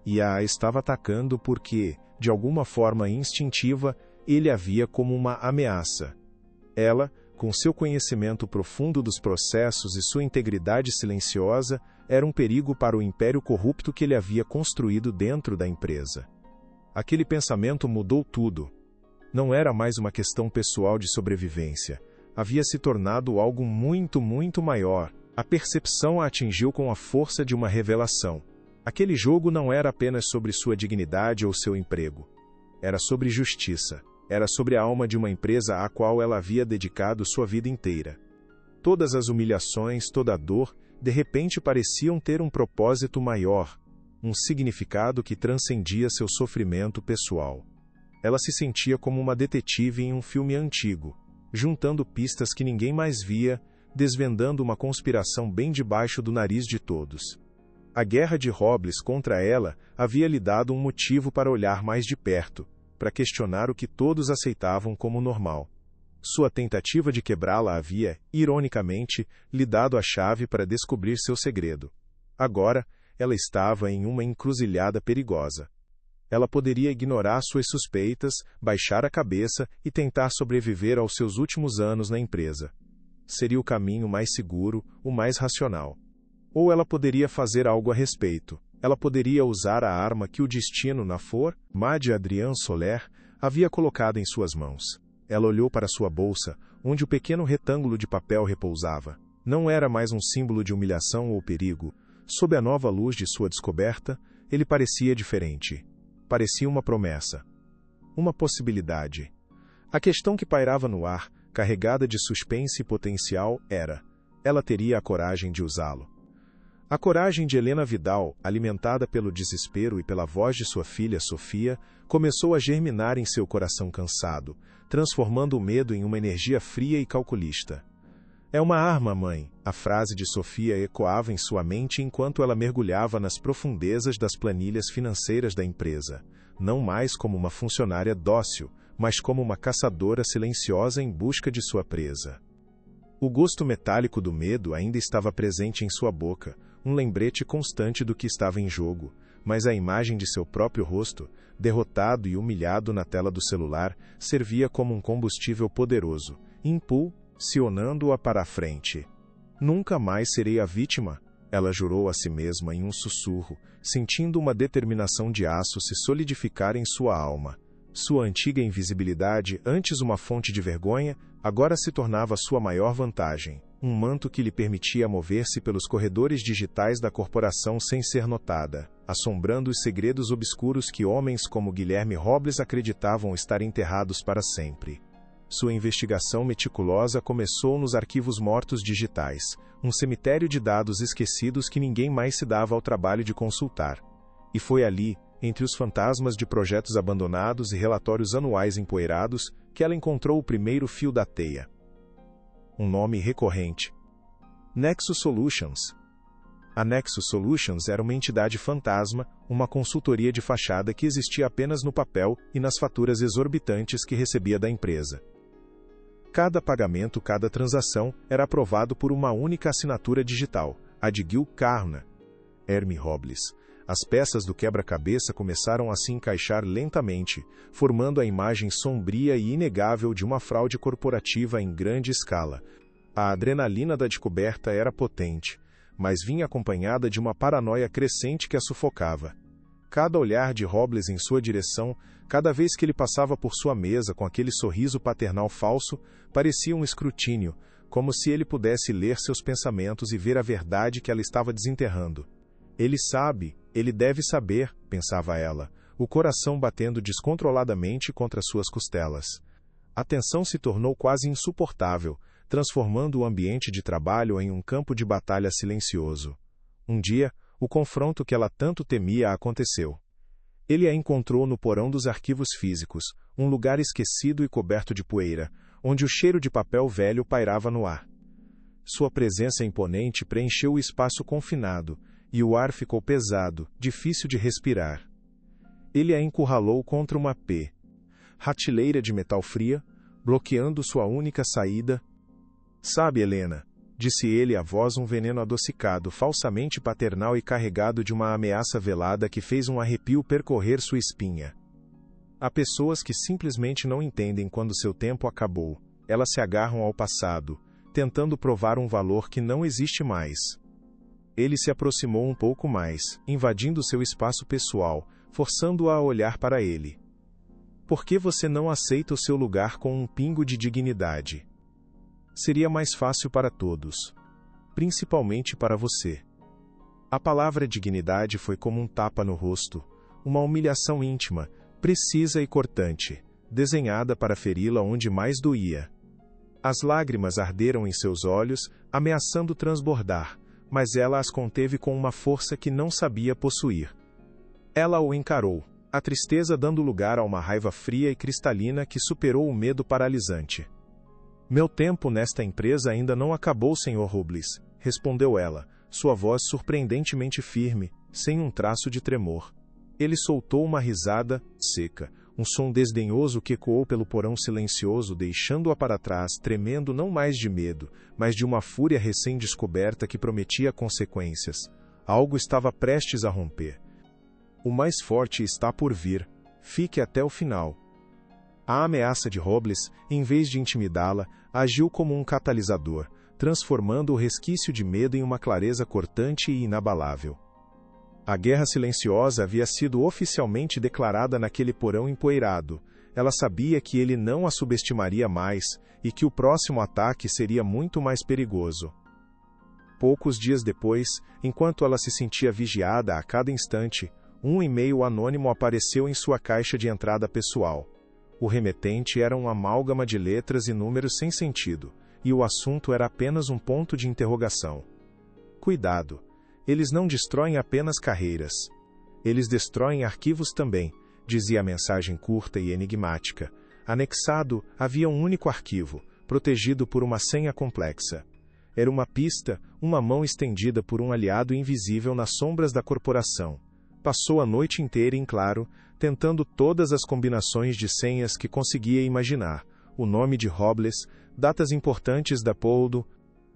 E a estava atacando porque, de alguma forma instintiva, ele a via como uma ameaça. Ela, com seu conhecimento profundo dos processos e sua integridade silenciosa, era um perigo para o império corrupto que ele havia construído dentro da empresa. Aquele pensamento mudou tudo. Não era mais uma questão pessoal de sobrevivência. Havia se tornado algo muito, muito maior. A percepção a atingiu com a força de uma revelação. Aquele jogo não era apenas sobre sua dignidade ou seu emprego. Era sobre justiça. Era sobre a alma de uma empresa à qual ela havia dedicado sua vida inteira. Todas as humilhações, toda a dor, de repente pareciam ter um propósito maior, um significado que transcendia seu sofrimento pessoal. Ela se sentia como uma detetive em um filme antigo, juntando pistas que ninguém mais via, desvendando uma conspiração bem debaixo do nariz de todos. A guerra de Robles contra ela havia lhe dado um motivo para olhar mais de perto, para questionar o que todos aceitavam como normal. Sua tentativa de quebrá-la havia, ironicamente, lhe dado a chave para descobrir seu segredo. Agora, ela estava em uma encruzilhada perigosa. Ela poderia ignorar suas suspeitas, baixar a cabeça e tentar sobreviver aos seus últimos anos na empresa. Seria o caminho mais seguro, o mais racional. Ou ela poderia fazer algo a respeito. Ela poderia usar a arma que o destino na forma de Adrien Soler havia colocado em suas mãos. Ela olhou para sua bolsa, onde o pequeno retângulo de papel repousava. Não era mais um símbolo de humilhação ou perigo. Sob a nova luz de sua descoberta, ele parecia diferente. Parecia uma promessa. Uma possibilidade. A questão que pairava no ar, carregada de suspense e potencial, era: ela teria a coragem de usá-lo. A coragem de Helena Vidal, alimentada pelo desespero e pela voz de sua filha Sofia, começou a germinar em seu coração cansado, transformando o medo em uma energia fria e calculista. É uma arma, mãe, a frase de Sofia ecoava em sua mente enquanto ela mergulhava nas profundezas das planilhas financeiras da empresa, não mais como uma funcionária dócil, mas como uma caçadora silenciosa em busca de sua presa. O gosto metálico do medo ainda estava presente em sua boca, um lembrete constante do que estava em jogo, mas a imagem de seu próprio rosto, derrotado e humilhado na tela do celular, servia como um combustível poderoso, impulsionando-a para a frente. Nunca mais serei a vítima, ela jurou a si mesma em um sussurro, sentindo uma determinação de aço se solidificar em sua alma. Sua antiga invisibilidade, antes uma fonte de vergonha, agora se tornava sua maior vantagem, um manto que lhe permitia mover-se pelos corredores digitais da corporação sem ser notada, assombrando os segredos obscuros que homens como Guilherme Robles acreditavam estar enterrados para sempre. Sua investigação meticulosa começou nos arquivos mortos digitais, um cemitério de dados esquecidos que ninguém mais se dava ao trabalho de consultar. E foi ali, entre os fantasmas de projetos abandonados e relatórios anuais empoeirados, que ela encontrou o primeiro fio da teia. Um nome recorrente. Nexus Solutions. A Nexus Solutions era uma entidade fantasma, uma consultoria de fachada que existia apenas no papel e nas faturas exorbitantes que recebia da empresa. Cada pagamento, cada transação, era aprovado por uma única assinatura digital, a de Gil Carna. Hermie Robles. As peças do quebra-cabeça começaram a se encaixar lentamente, formando a imagem sombria e inegável de uma fraude corporativa em grande escala. A adrenalina da descoberta era potente, mas vinha acompanhada de uma paranoia crescente que a sufocava. Cada olhar de Robles em sua direção, cada vez que ele passava por sua mesa com aquele sorriso paternal falso, parecia um escrutínio, como se ele pudesse ler seus pensamentos e ver a verdade que ela estava desenterrando. Ele sabe, ele deve saber, pensava ela, o coração batendo descontroladamente contra suas costelas. A tensão se tornou quase insuportável, transformando o ambiente de trabalho em um campo de batalha silencioso. Um dia, o confronto que ela tanto temia aconteceu. Ele a encontrou no porão dos arquivos físicos, um lugar esquecido e coberto de poeira, onde o cheiro de papel velho pairava no ar. Sua presença imponente preencheu o espaço confinado, e o ar ficou pesado, difícil de respirar. Ele a encurralou contra uma prateleira de metal fria, bloqueando sua única saída. Sabe, Helena, disse ele a voz um veneno adocicado, falsamente paternal e carregado de uma ameaça velada que fez um arrepio percorrer sua espinha. Há pessoas que simplesmente não entendem quando seu tempo acabou. Elas se agarram ao passado, tentando provar um valor que não existe mais. Ele se aproximou um pouco mais, invadindo seu espaço pessoal, forçando-a a olhar para ele. Por que você não aceita o seu lugar com um pingo de dignidade? Seria mais fácil para todos. Principalmente para você. A palavra dignidade foi como um tapa no rosto, uma humilhação íntima, precisa e cortante, desenhada para feri-la onde mais doía. As lágrimas arderam em seus olhos, ameaçando transbordar, mas ela as conteve com uma força que não sabia possuir. Ela o encarou, a tristeza dando lugar a uma raiva fria e cristalina que superou o medo paralisante. Meu tempo nesta empresa ainda não acabou, Sr. Robles, respondeu ela, sua voz surpreendentemente firme, sem um traço de tremor. Ele soltou uma risada seca, um som desdenhoso que ecoou pelo porão silencioso, deixando-a para trás, tremendo não mais de medo, mas de uma fúria recém-descoberta que prometia consequências. Algo estava prestes a romper. O mais forte está por vir. Fique até o final. A ameaça de Robles, em vez de intimidá-la, agiu como um catalisador, transformando o resquício de medo em uma clareza cortante e inabalável. A guerra silenciosa havia sido oficialmente declarada naquele porão empoeirado. Ela sabia que ele não a subestimaria mais, e que o próximo ataque seria muito mais perigoso. Poucos dias depois, enquanto ela se sentia vigiada a cada instante, um e-mail anônimo apareceu em sua caixa de entrada pessoal. O remetente era uma amálgama de letras e números sem sentido, e o assunto era apenas um ponto de interrogação. Cuidado! Eles não destroem apenas carreiras. Eles destroem arquivos também, dizia a mensagem curta e enigmática. Anexado, havia um único arquivo, protegido por uma senha complexa. Era uma pista, uma mão estendida por um aliado invisível nas sombras da corporação. Passou a noite inteira em claro, tentando todas as combinações de senhas que conseguia imaginar. O nome de Robles, datas importantes da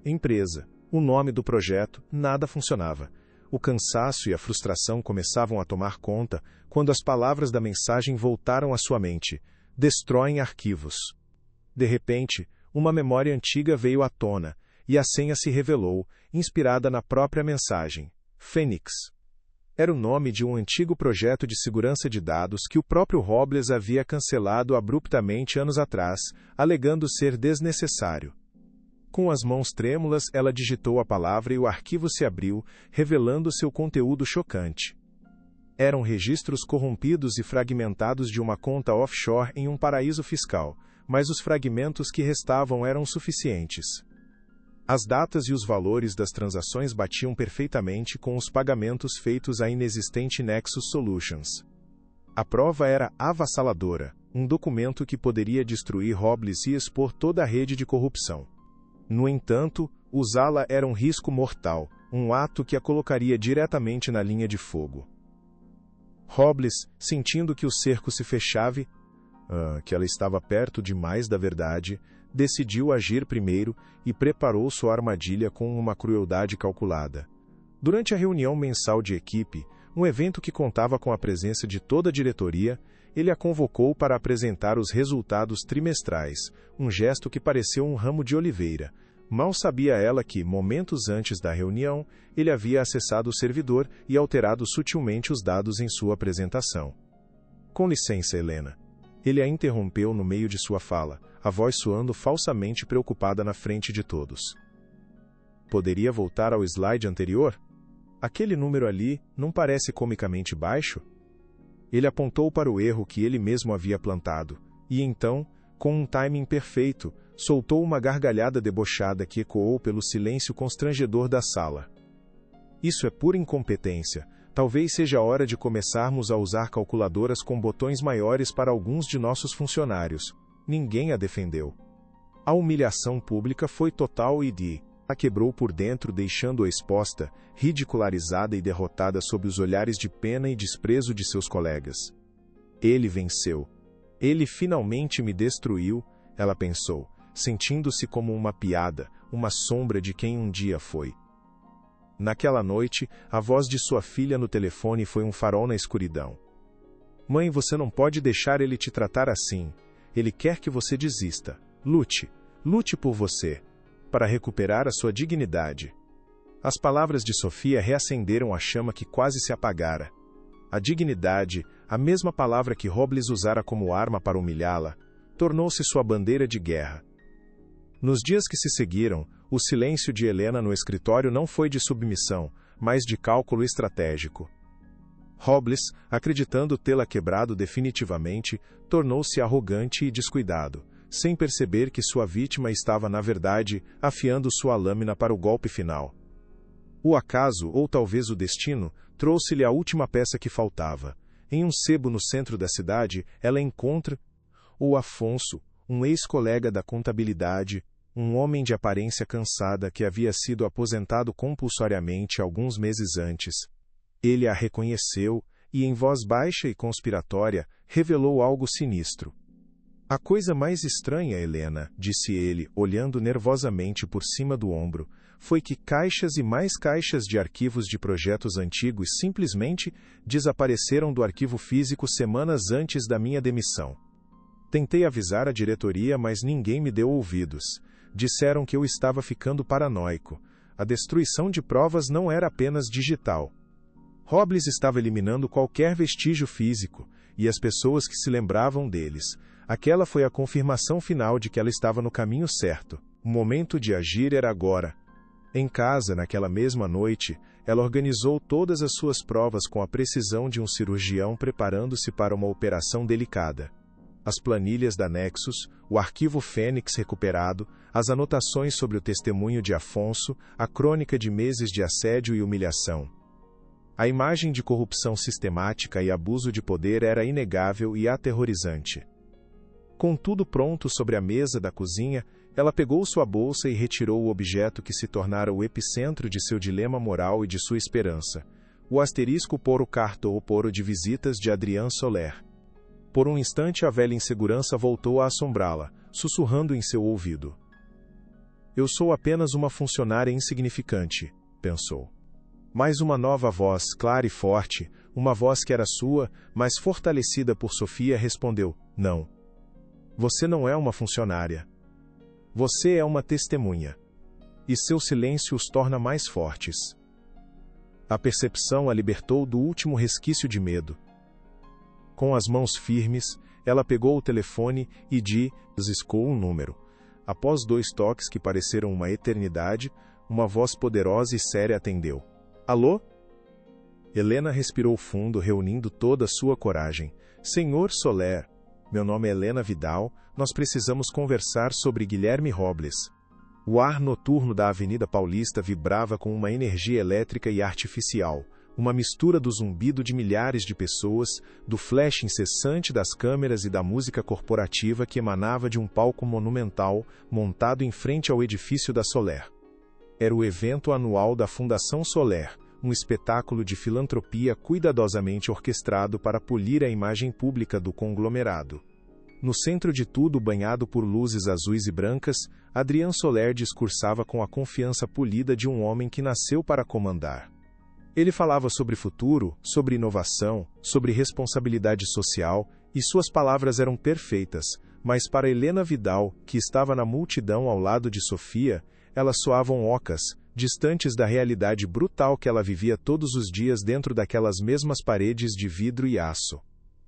empresa. O nome do projeto, nada funcionava. O cansaço e a frustração começavam a tomar conta quando as palavras da mensagem voltaram à sua mente. Destroem arquivos. De repente, uma memória antiga veio à tona, e a senha se revelou, inspirada na própria mensagem. Fênix. Era o nome de um antigo projeto de segurança de dados que o próprio Robles havia cancelado abruptamente anos atrás, alegando ser desnecessário. Com as mãos trêmulas, ela digitou a palavra e o arquivo se abriu, revelando seu conteúdo chocante. Eram registros corrompidos e fragmentados de uma conta offshore em um paraíso fiscal, mas os fragmentos que restavam eram suficientes. As datas e os valores das transações batiam perfeitamente com os pagamentos feitos à inexistente Nexus Solutions. A prova era avassaladora, um documento que poderia destruir Robles e expor toda a rede de corrupção. No entanto, usá-la era um risco mortal, um ato que a colocaria diretamente na linha de fogo. Robles, sentindo que o cerco se fechava, que ela estava perto demais da verdade, decidiu agir primeiro e preparou sua armadilha com uma crueldade calculada. Durante a reunião mensal de equipe, um evento que contava com a presença de toda a diretoria. Ele a convocou para apresentar os resultados trimestrais, um gesto que pareceu um ramo de oliveira. Mal sabia ela que, momentos antes da reunião, ele havia acessado o servidor e alterado sutilmente os dados em sua apresentação. Com licença, Helena. Ele a interrompeu no meio de sua fala, a voz soando falsamente preocupada na frente de todos. Poderia voltar ao slide anterior? Aquele número ali não parece comicamente baixo? Ele apontou para o erro que ele mesmo havia plantado, e então, com um timing perfeito, soltou uma gargalhada debochada que ecoou pelo silêncio constrangedor da sala. Isso é pura incompetência. Talvez seja a hora de começarmos a usar calculadoras com botões maiores para alguns de nossos funcionários. Ninguém a defendeu. A humilhação pública foi total e a quebrou por dentro, deixando-a exposta, ridicularizada e derrotada sob os olhares de pena e desprezo de seus colegas. Ele venceu. Ele finalmente me destruiu, ela pensou, sentindo-se como uma piada, uma sombra de quem um dia foi. Naquela noite, a voz de sua filha no telefone foi um farol na escuridão. Mãe, você não pode deixar ele te tratar assim. Ele quer que você desista. Lute. Lute por você. Para recuperar a sua dignidade. As palavras de Sofia reacenderam a chama que quase se apagara. A dignidade, a mesma palavra que Robles usara como arma para humilhá-la, tornou-se sua bandeira de guerra. Nos dias que se seguiram, o silêncio de Helena no escritório não foi de submissão, mas de cálculo estratégico. Robles, acreditando tê-la quebrado definitivamente, tornou-se arrogante e descuidado, sem perceber que sua vítima estava, na verdade, afiando sua lâmina para o golpe final. O acaso, ou talvez o destino, trouxe-lhe a última peça que faltava. Em um sebo no centro da cidade, ela encontra o Afonso, um ex-colega da contabilidade, um homem de aparência cansada que havia sido aposentado compulsoriamente alguns meses antes. Ele a reconheceu e, em voz baixa e conspiratória, revelou algo sinistro. A coisa mais estranha, Helena, disse ele, olhando nervosamente por cima do ombro, foi que caixas e mais caixas de arquivos de projetos antigos simplesmente desapareceram do arquivo físico semanas antes da minha demissão. Tentei avisar a diretoria, mas ninguém me deu ouvidos. Disseram que eu estava ficando paranoico. A destruição de provas não era apenas digital. Robles estava eliminando qualquer vestígio físico, e as pessoas que se lembravam deles. Aquela foi a confirmação final de que ela estava no caminho certo. O momento de agir era agora. Em casa, naquela mesma noite, ela organizou todas as suas provas com a precisão de um cirurgião preparando-se para uma operação delicada. As planilhas da Nexus, o arquivo Fênix recuperado, as anotações sobre o testemunho de Afonso, a crônica de meses de assédio e humilhação. A imagem de corrupção sistemática e abuso de poder era inegável e aterrorizante. Com tudo pronto sobre a mesa da cozinha, ela pegou sua bolsa e retirou o objeto que se tornara o epicentro de seu dilema moral e de sua esperança, o asterisco por o cartão poro de visitas de Adrián Soler. Por um instante a velha insegurança voltou a assombrá-la, sussurrando em seu ouvido. Eu sou apenas uma funcionária insignificante, pensou. Mais uma nova voz, clara e forte, uma voz que era sua, mas fortalecida por Sofia, respondeu, não. Você não é uma funcionária. Você é uma testemunha. E seu silêncio os torna mais fortes. A percepção a libertou do último resquício de medo. Com as mãos firmes, ela pegou o telefone e discou um número. Após 2 toques que pareceram uma eternidade, uma voz poderosa e séria atendeu. Alô? Helena respirou fundo, reunindo toda a sua coragem. Senhor Soler, meu nome é Helena Vidal, nós precisamos conversar sobre Guilherme Robles. O ar noturno da Avenida Paulista vibrava com uma energia elétrica e artificial, uma mistura do zumbido de milhares de pessoas, do flash incessante das câmeras e da música corporativa que emanava de um palco monumental montado em frente ao edifício da Soler. Era o evento anual da Fundação Soler, um espetáculo de filantropia cuidadosamente orquestrado para polir a imagem pública do conglomerado. No centro de tudo, banhado por luzes azuis e brancas, Adrián Soler discursava com a confiança polida de um homem que nasceu para comandar. Ele falava sobre futuro, sobre inovação, sobre responsabilidade social, e suas palavras eram perfeitas, mas para Helena Vidal, que estava na multidão ao lado de Sofia, elas soavam ocas, distantes da realidade brutal que ela vivia todos os dias dentro daquelas mesmas paredes de vidro e aço.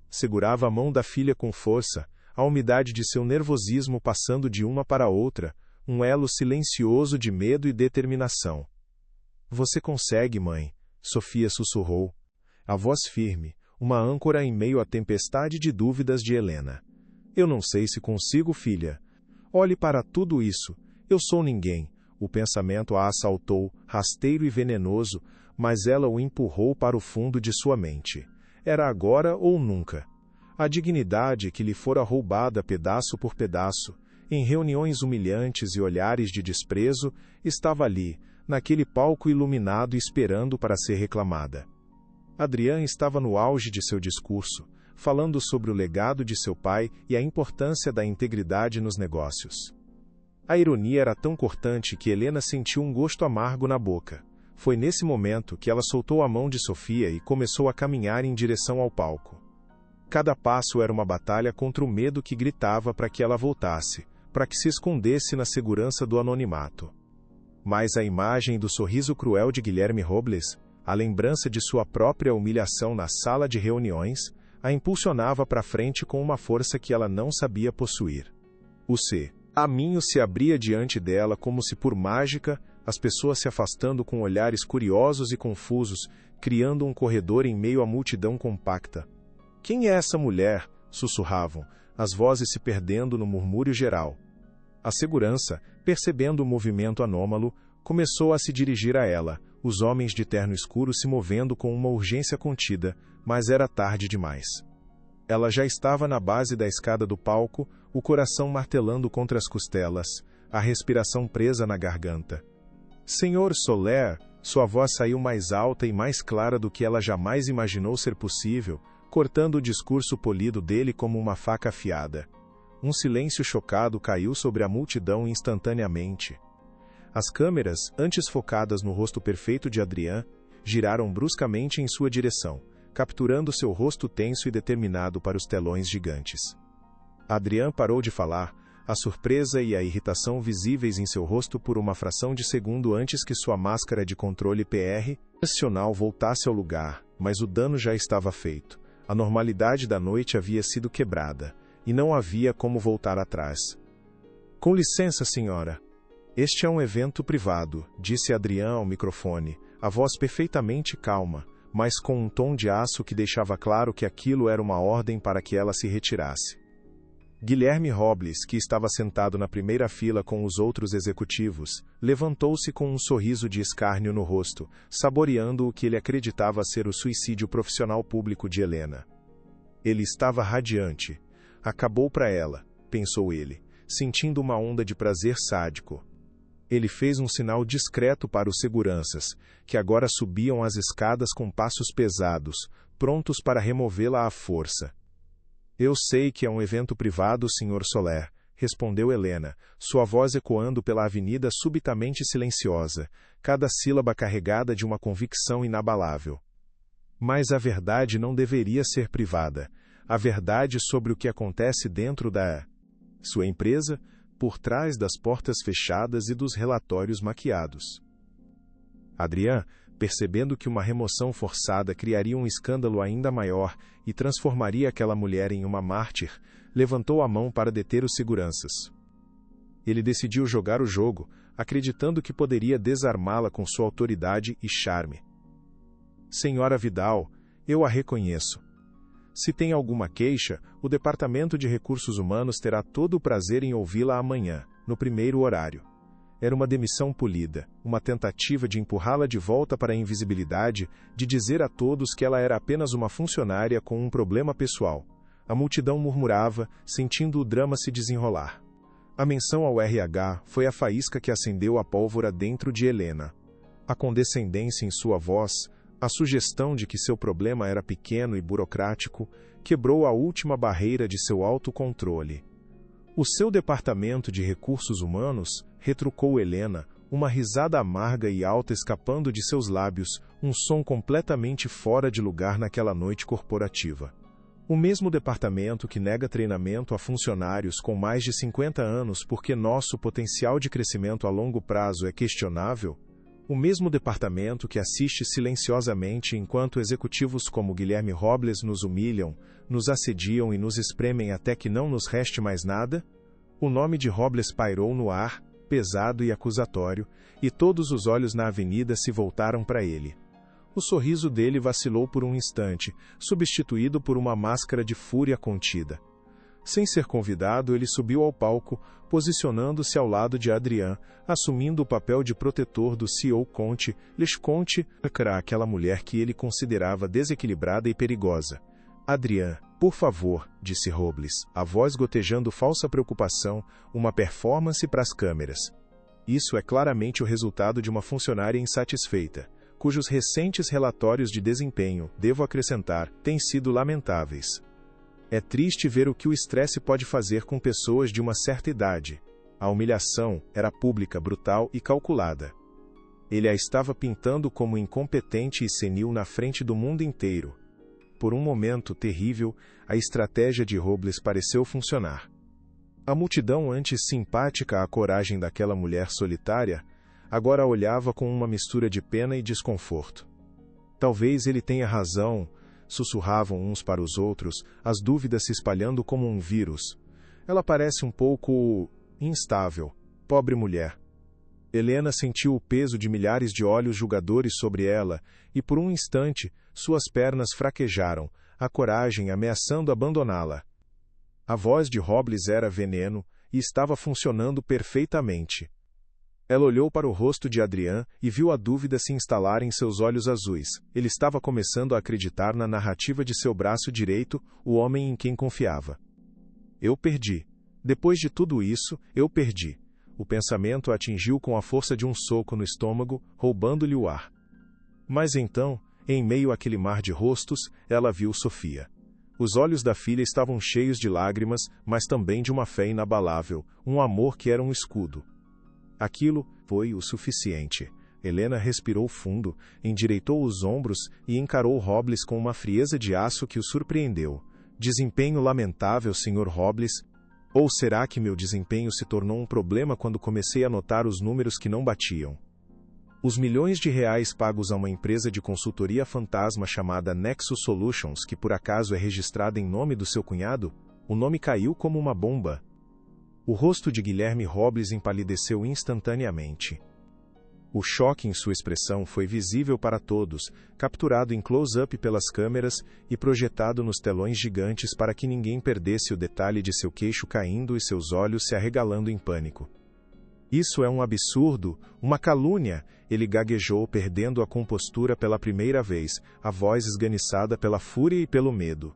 Segurava a mão da filha com força, a umidade de seu nervosismo passando de uma para outra, um elo silencioso de medo e determinação. Você consegue, mãe, Sofia sussurrou. A voz firme, uma âncora em meio à tempestade de dúvidas de Helena. Eu não sei se consigo, filha. Olhe para tudo isso. Eu sou ninguém. O pensamento a assaltou, rasteiro e venenoso, mas ela o empurrou para o fundo de sua mente. Era agora ou nunca. A dignidade que lhe fora roubada pedaço por pedaço, em reuniões humilhantes e olhares de desprezo, estava ali, naquele palco iluminado esperando para ser reclamada. Adrian estava no auge de seu discurso, falando sobre o legado de seu pai e a importância da integridade nos negócios. A ironia era tão cortante que Helena sentiu um gosto amargo na boca. Foi nesse momento que ela soltou a mão de Sofia e começou a caminhar em direção ao palco. Cada passo era uma batalha contra o medo que gritava para que ela voltasse, para que se escondesse na segurança do anonimato. Mas a imagem do sorriso cruel de Guilherme Robles, a lembrança de sua própria humilhação na sala de reuniões, a impulsionava para frente com uma força que ela não sabia possuir. O caminho se abria diante dela como se por mágica, as pessoas se afastando com olhares curiosos e confusos, criando um corredor em meio à multidão compacta. Quem é essa mulher? Sussurravam, as vozes se perdendo no murmúrio geral. A segurança, percebendo o movimento anômalo, começou a se dirigir a ela, os homens de terno escuro se movendo com uma urgência contida, mas era tarde demais. Ela já estava na base da escada do palco, o coração martelando contra as costelas, a respiração presa na garganta. Senhor Soler, sua voz saiu mais alta e mais clara do que ela jamais imaginou ser possível, cortando o discurso polido dele como uma faca afiada. Um silêncio chocado caiu sobre a multidão instantaneamente. As câmeras, antes focadas no rosto perfeito de Adrian, giraram bruscamente em sua direção, capturando seu rosto tenso e determinado para os telões gigantes. Adrian parou de falar, a surpresa e a irritação visíveis em seu rosto por uma fração de segundo antes que sua máscara de controle PR profissional voltasse ao lugar, mas o dano já estava feito. A normalidade da noite havia sido quebrada, e não havia como voltar atrás. Com licença, senhora. Este é um evento privado, disse Adrian ao microfone, a voz perfeitamente calma, mas com um tom de aço que deixava claro que aquilo era uma ordem para que ela se retirasse. Guilherme Robles, que estava sentado na primeira fila com os outros executivos, levantou-se com um sorriso de escárnio no rosto, saboreando o que ele acreditava ser o suicídio profissional público de Helena. Ele estava radiante. Acabou para ela, pensou ele, sentindo uma onda de prazer sádico. Ele fez um sinal discreto para os seguranças, que agora subiam as escadas com passos pesados, prontos para removê-la à força. Eu sei que é um evento privado, Sr. Soler, respondeu Helena, sua voz ecoando pela avenida subitamente silenciosa, cada sílaba carregada de uma convicção inabalável. Mas a verdade não deveria ser privada. A verdade sobre o que acontece dentro da sua empresa, por trás das portas fechadas e dos relatórios maquiados. Adrian, percebendo que uma remoção forçada criaria um escândalo ainda maior e transformaria aquela mulher em uma mártir, levantou a mão para deter os seguranças. Ele decidiu jogar o jogo, acreditando que poderia desarmá-la com sua autoridade e charme. Senhora Vidal, eu a reconheço. Se tem alguma queixa, o Departamento de Recursos Humanos terá todo o prazer em ouvi-la amanhã, no primeiro horário. Era uma demissão polida, uma tentativa de empurrá-la de volta para a invisibilidade, de dizer a todos que ela era apenas uma funcionária com um problema pessoal. A multidão murmurava, sentindo o drama se desenrolar. A menção ao RH foi a faísca que acendeu a pólvora dentro de Helena. A condescendência em sua voz, a sugestão de que seu problema era pequeno e burocrático, quebrou a última barreira de seu autocontrole. O seu departamento de recursos humanos, retrucou Helena, uma risada amarga e alta escapando de seus lábios, um som completamente fora de lugar naquela noite corporativa. O mesmo departamento que nega treinamento a funcionários com mais de 50 anos porque nosso potencial de crescimento a longo prazo é questionável, o mesmo departamento que assiste silenciosamente enquanto executivos como Guilherme Robles nos humilham, nos assediam e nos espremem até que não nos reste mais nada, o nome de Robles pairou no ar, pesado e acusatório, e todos os olhos na avenida se voltaram para ele. O sorriso dele vacilou por um instante, substituído por uma máscara de fúria contida. Sem ser convidado, ele subiu ao palco, posicionando-se ao lado de Adrian, assumindo o papel de protetor do CEO Conte, Conte, aquela mulher que ele considerava desequilibrada e perigosa. Adrian, por favor, disse Robles, a voz gotejando falsa preocupação, uma performance para as câmeras. Isso é claramente o resultado de uma funcionária insatisfeita, cujos recentes relatórios de desempenho, devo acrescentar, têm sido lamentáveis. É triste ver o que o estresse pode fazer com pessoas de uma certa idade. A humilhação era pública, brutal e calculada. Ele a estava pintando como incompetente e senil na frente do mundo inteiro. Por um momento terrível, a estratégia de Robles pareceu funcionar. A multidão antes simpática à coragem daquela mulher solitária, agora a olhava com uma mistura de pena e desconforto. Talvez ele tenha razão, sussurravam uns para os outros, as dúvidas se espalhando como um vírus. Ela parece um pouco instável, pobre mulher. Helena sentiu o peso de milhares de olhos julgadores sobre ela, e por um instante, suas pernas fraquejaram, a coragem ameaçando abandoná-la. A voz de Robles era veneno, e estava funcionando perfeitamente. Ela olhou para o rosto de Adrian e viu a dúvida se instalar em seus olhos azuis. Ele estava começando a acreditar na narrativa de seu braço direito, o homem em quem confiava. Eu perdi. Depois de tudo isso, eu perdi. O pensamento a atingiu com a força de um soco no estômago, roubando-lhe o ar. Mas então, em meio àquele mar de rostos, ela viu Sofia. Os olhos da filha estavam cheios de lágrimas, mas também de uma fé inabalável, um amor que era um escudo. Aquilo foi o suficiente. Helena respirou fundo, endireitou os ombros e encarou Robles com uma frieza de aço que o surpreendeu. Desempenho lamentável, Sr. Robles. Ou será que meu desempenho se tornou um problema quando comecei a notar os números que não batiam? Os milhões de reais pagos a uma empresa de consultoria fantasma chamada Nexus Solutions, que por acaso é registrada em nome do seu cunhado, o nome caiu como uma bomba. O rosto de Guilherme Robles empalideceu instantaneamente. O choque em sua expressão foi visível para todos, capturado em close-up pelas câmeras e projetado nos telões gigantes para que ninguém perdesse o detalhe de seu queixo caindo e seus olhos se arregalando em pânico. Isso é um absurdo, uma calúnia, ele gaguejou perdendo a compostura pela primeira vez, a voz esganiçada pela fúria e pelo medo.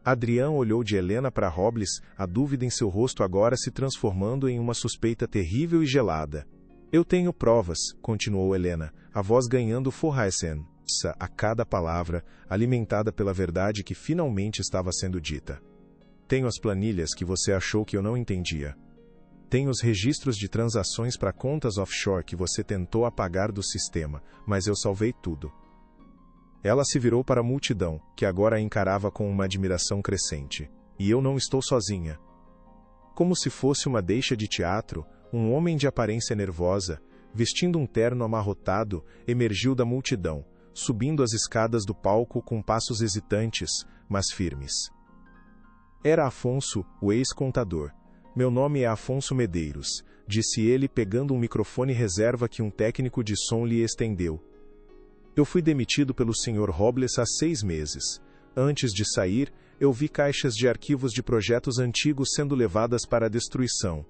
Adrian olhou de Helena para Robles, a dúvida em seu rosto agora se transformando em uma suspeita terrível e gelada. Eu tenho provas, continuou Helena, a voz ganhando força a cada palavra, alimentada pela verdade que finalmente estava sendo dita. Tenho as planilhas que você achou que eu não entendia. Tenho os registros de transações para contas offshore que você tentou apagar do sistema, mas eu salvei tudo. Ela se virou para a multidão, que agora a encarava com uma admiração crescente. E eu não estou sozinha. Como se fosse uma deixa de teatro, um homem de aparência nervosa, vestindo um terno amarrotado, emergiu da multidão, subindo as escadas do palco com passos hesitantes, mas firmes. Era Afonso, o ex-contador. Meu nome é Afonso Medeiros, disse ele pegando um microfone reserva que um técnico de som lhe estendeu. Eu fui demitido pelo Sr. Robles há 6 meses. Antes de sair, eu vi caixas de arquivos de projetos antigos sendo levadas para a destruição.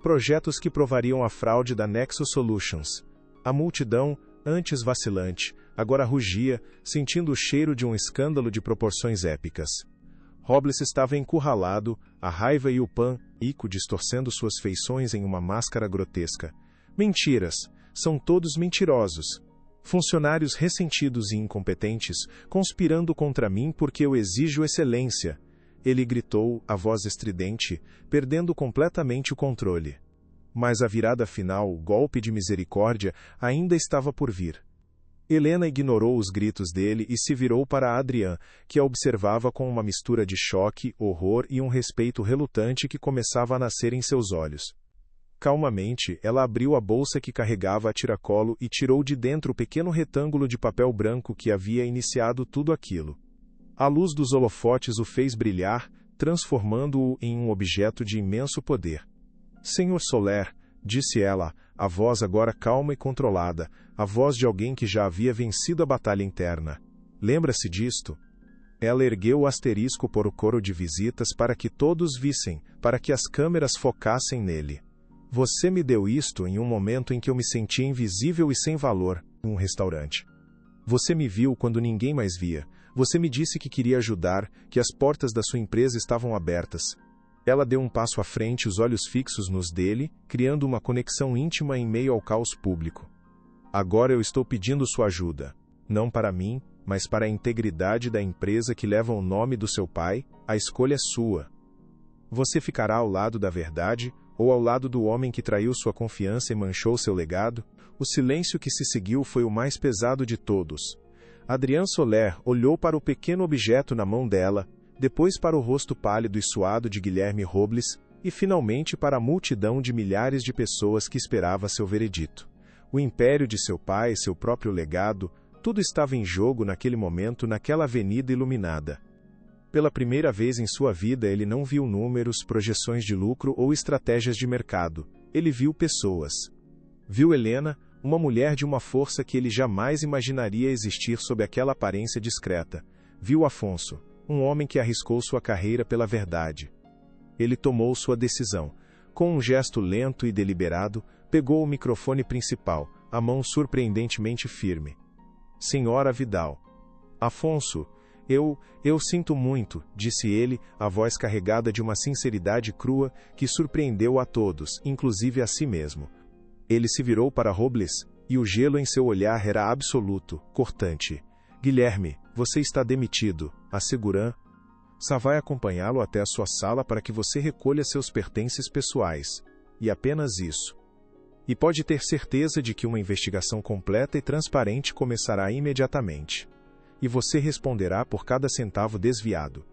Projetos que provariam a fraude da Nexus Solutions. A multidão, antes vacilante, agora rugia, sentindo o cheiro de um escândalo de proporções épicas. Robles estava encurralado, a raiva e o pânico distorcendo suas feições em uma máscara grotesca. Mentiras! São todos mentirosos. Funcionários ressentidos e incompetentes, conspirando contra mim porque eu exijo excelência. Ele gritou, a voz estridente, perdendo completamente o controle. Mas a virada final, o golpe de misericórdia, ainda estava por vir. Helena ignorou os gritos dele e se virou para Adrian, que a observava com uma mistura de choque, horror e um respeito relutante que começava a nascer em seus olhos. Calmamente, ela abriu a bolsa que carregava a tiracolo e tirou de dentro o pequeno retângulo de papel branco que havia iniciado tudo aquilo. A luz dos holofotes o fez brilhar, transformando-o em um objeto de imenso poder. Senhor Soler, disse ela, a voz agora calma e controlada, a voz de alguém que já havia vencido a batalha interna. Lembra-se disto? Ela ergueu o asterisco por o coro de visitas para que todos vissem, para que as câmeras focassem nele. Você me deu isto em um momento em que eu me sentia invisível e sem valor, em um restaurante. Você me viu quando ninguém mais via. Você me disse que queria ajudar, que as portas da sua empresa estavam abertas. Ela deu um passo à frente, os olhos fixos nos dele, criando uma conexão íntima em meio ao caos público. Agora eu estou pedindo sua ajuda. Não para mim, mas para a integridade da empresa que leva o nome do seu pai, a escolha é sua. Você ficará ao lado da verdade, ou ao lado do homem que traiu sua confiança e manchou seu legado? O silêncio que se seguiu foi o mais pesado de todos. Adrian Soler olhou para o pequeno objeto na mão dela, depois para o rosto pálido e suado de Guilherme Robles, e finalmente para a multidão de milhares de pessoas que esperava seu veredito. O império de seu pai, seu próprio legado, tudo estava em jogo naquele momento naquela avenida iluminada. Pela primeira vez em sua vida ele não viu números, projeções de lucro ou estratégias de mercado. Ele viu pessoas. Viu Helena, uma mulher de uma força que ele jamais imaginaria existir sob aquela aparência discreta. Viu Afonso, um homem que arriscou sua carreira pela verdade. Ele tomou sua decisão. Com um gesto lento e deliberado, pegou o microfone principal, a mão surpreendentemente firme. Senhora Vidal. Afonso, eu sinto muito, disse ele, a voz carregada de uma sinceridade crua que surpreendeu a todos, inclusive a si mesmo. Ele se virou para Robles, e o gelo em seu olhar era absoluto, cortante. Guilherme, você está demitido, asseguram. Sá vai acompanhá-lo até a sua sala para que você recolha seus pertences pessoais. E apenas isso. E pode ter certeza de que uma investigação completa e transparente começará imediatamente. E você responderá por cada centavo desviado.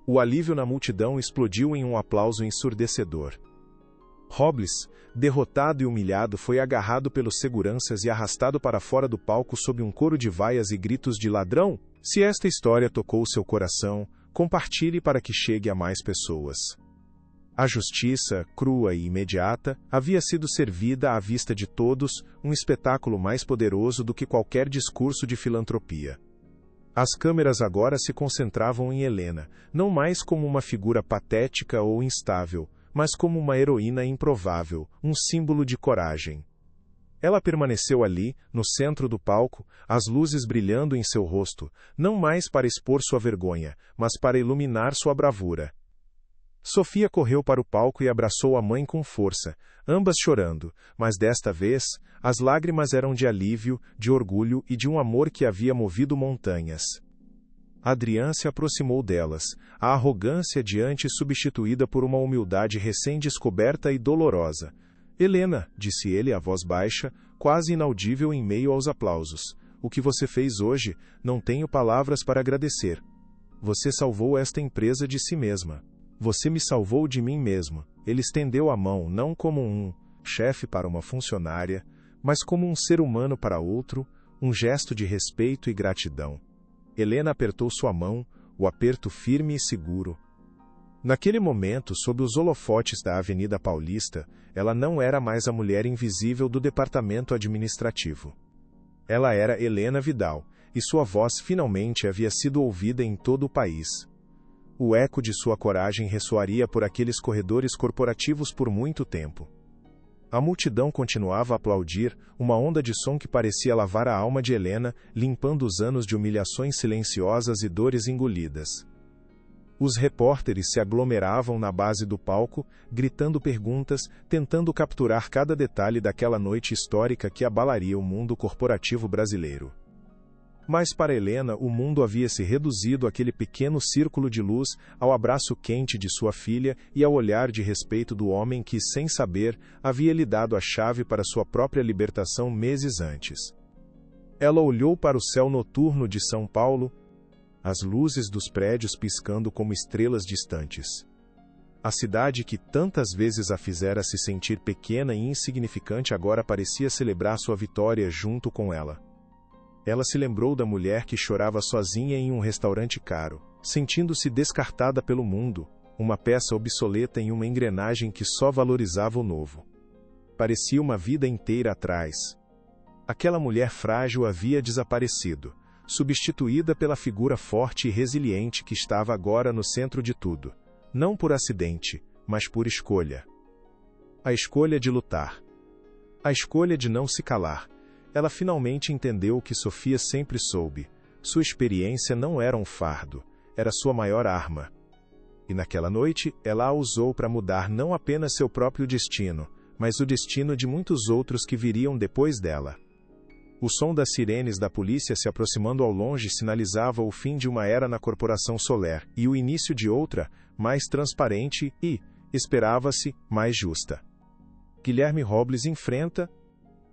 O alívio na multidão explodiu em um aplauso ensurdecedor. Robles, derrotado e humilhado, foi agarrado pelos seguranças e arrastado para fora do palco sob um coro de vaias e gritos de ladrão. Se esta história tocou seu coração, compartilhe para que chegue a mais pessoas. A justiça, crua e imediata, havia sido servida à vista de todos, um espetáculo mais poderoso do que qualquer discurso de filantropia. As câmeras agora se concentravam em Helena, não mais como uma figura patética ou instável, mas como uma heroína improvável, um símbolo de coragem. Ela permaneceu ali, no centro do palco, as luzes brilhando em seu rosto, não mais para expor sua vergonha, mas para iluminar sua bravura. Sofia correu para o palco e abraçou a mãe com força, ambas chorando, mas desta vez, as lágrimas eram de alívio, de orgulho e de um amor que havia movido montanhas. Adrian se aproximou delas, a arrogância de antes substituída por uma humildade recém-descoberta e dolorosa. Helena, disse ele a voz baixa, quase inaudível em meio aos aplausos, o que você fez hoje, não tenho palavras para agradecer. Você salvou esta empresa de si mesma. Você me salvou de mim mesmo. Ele estendeu a mão não como um chefe para uma funcionária, mas como um ser humano para outro, um gesto de respeito e gratidão. Helena apertou sua mão, o aperto firme e seguro. Naquele momento, sob os holofotes da Avenida Paulista, ela não era mais a mulher invisível do departamento administrativo. Ela era Helena Vidal, e sua voz finalmente havia sido ouvida em todo o país. O eco de sua coragem ressoaria por aqueles corredores corporativos por muito tempo. A multidão continuava a aplaudir, uma onda de som que parecia lavar a alma de Helena, limpando os anos de humilhações silenciosas e dores engolidas. Os repórteres se aglomeravam na base do palco, gritando perguntas, tentando capturar cada detalhe daquela noite histórica que abalaria o mundo corporativo brasileiro. Mas para Helena o mundo havia se reduzido àquele pequeno círculo de luz, ao abraço quente de sua filha e ao olhar de respeito do homem que, sem saber, havia lhe dado a chave para sua própria libertação meses antes. Ela olhou para o céu noturno de São Paulo, as luzes dos prédios piscando como estrelas distantes. A cidade que tantas vezes a fizera se sentir pequena e insignificante agora parecia celebrar sua vitória junto com ela. Ela se lembrou da mulher que chorava sozinha em um restaurante caro, sentindo-se descartada pelo mundo, uma peça obsoleta em uma engrenagem que só valorizava o novo. Parecia uma vida inteira atrás. Aquela mulher frágil havia desaparecido, substituída pela figura forte e resiliente que estava agora no centro de tudo, não por acidente, mas por escolha. A escolha de lutar. A escolha de não se calar. Ela finalmente entendeu o que Sofia sempre soube. Sua experiência não era um fardo, era sua maior arma. E naquela noite, ela a usou para mudar não apenas seu próprio destino, mas o destino de muitos outros que viriam depois dela. O som das sirenes da polícia se aproximando ao longe sinalizava o fim de uma era na Corporação Soler e o início de outra, mais transparente e, esperava-se, mais justa. Guilherme Robles enfrenta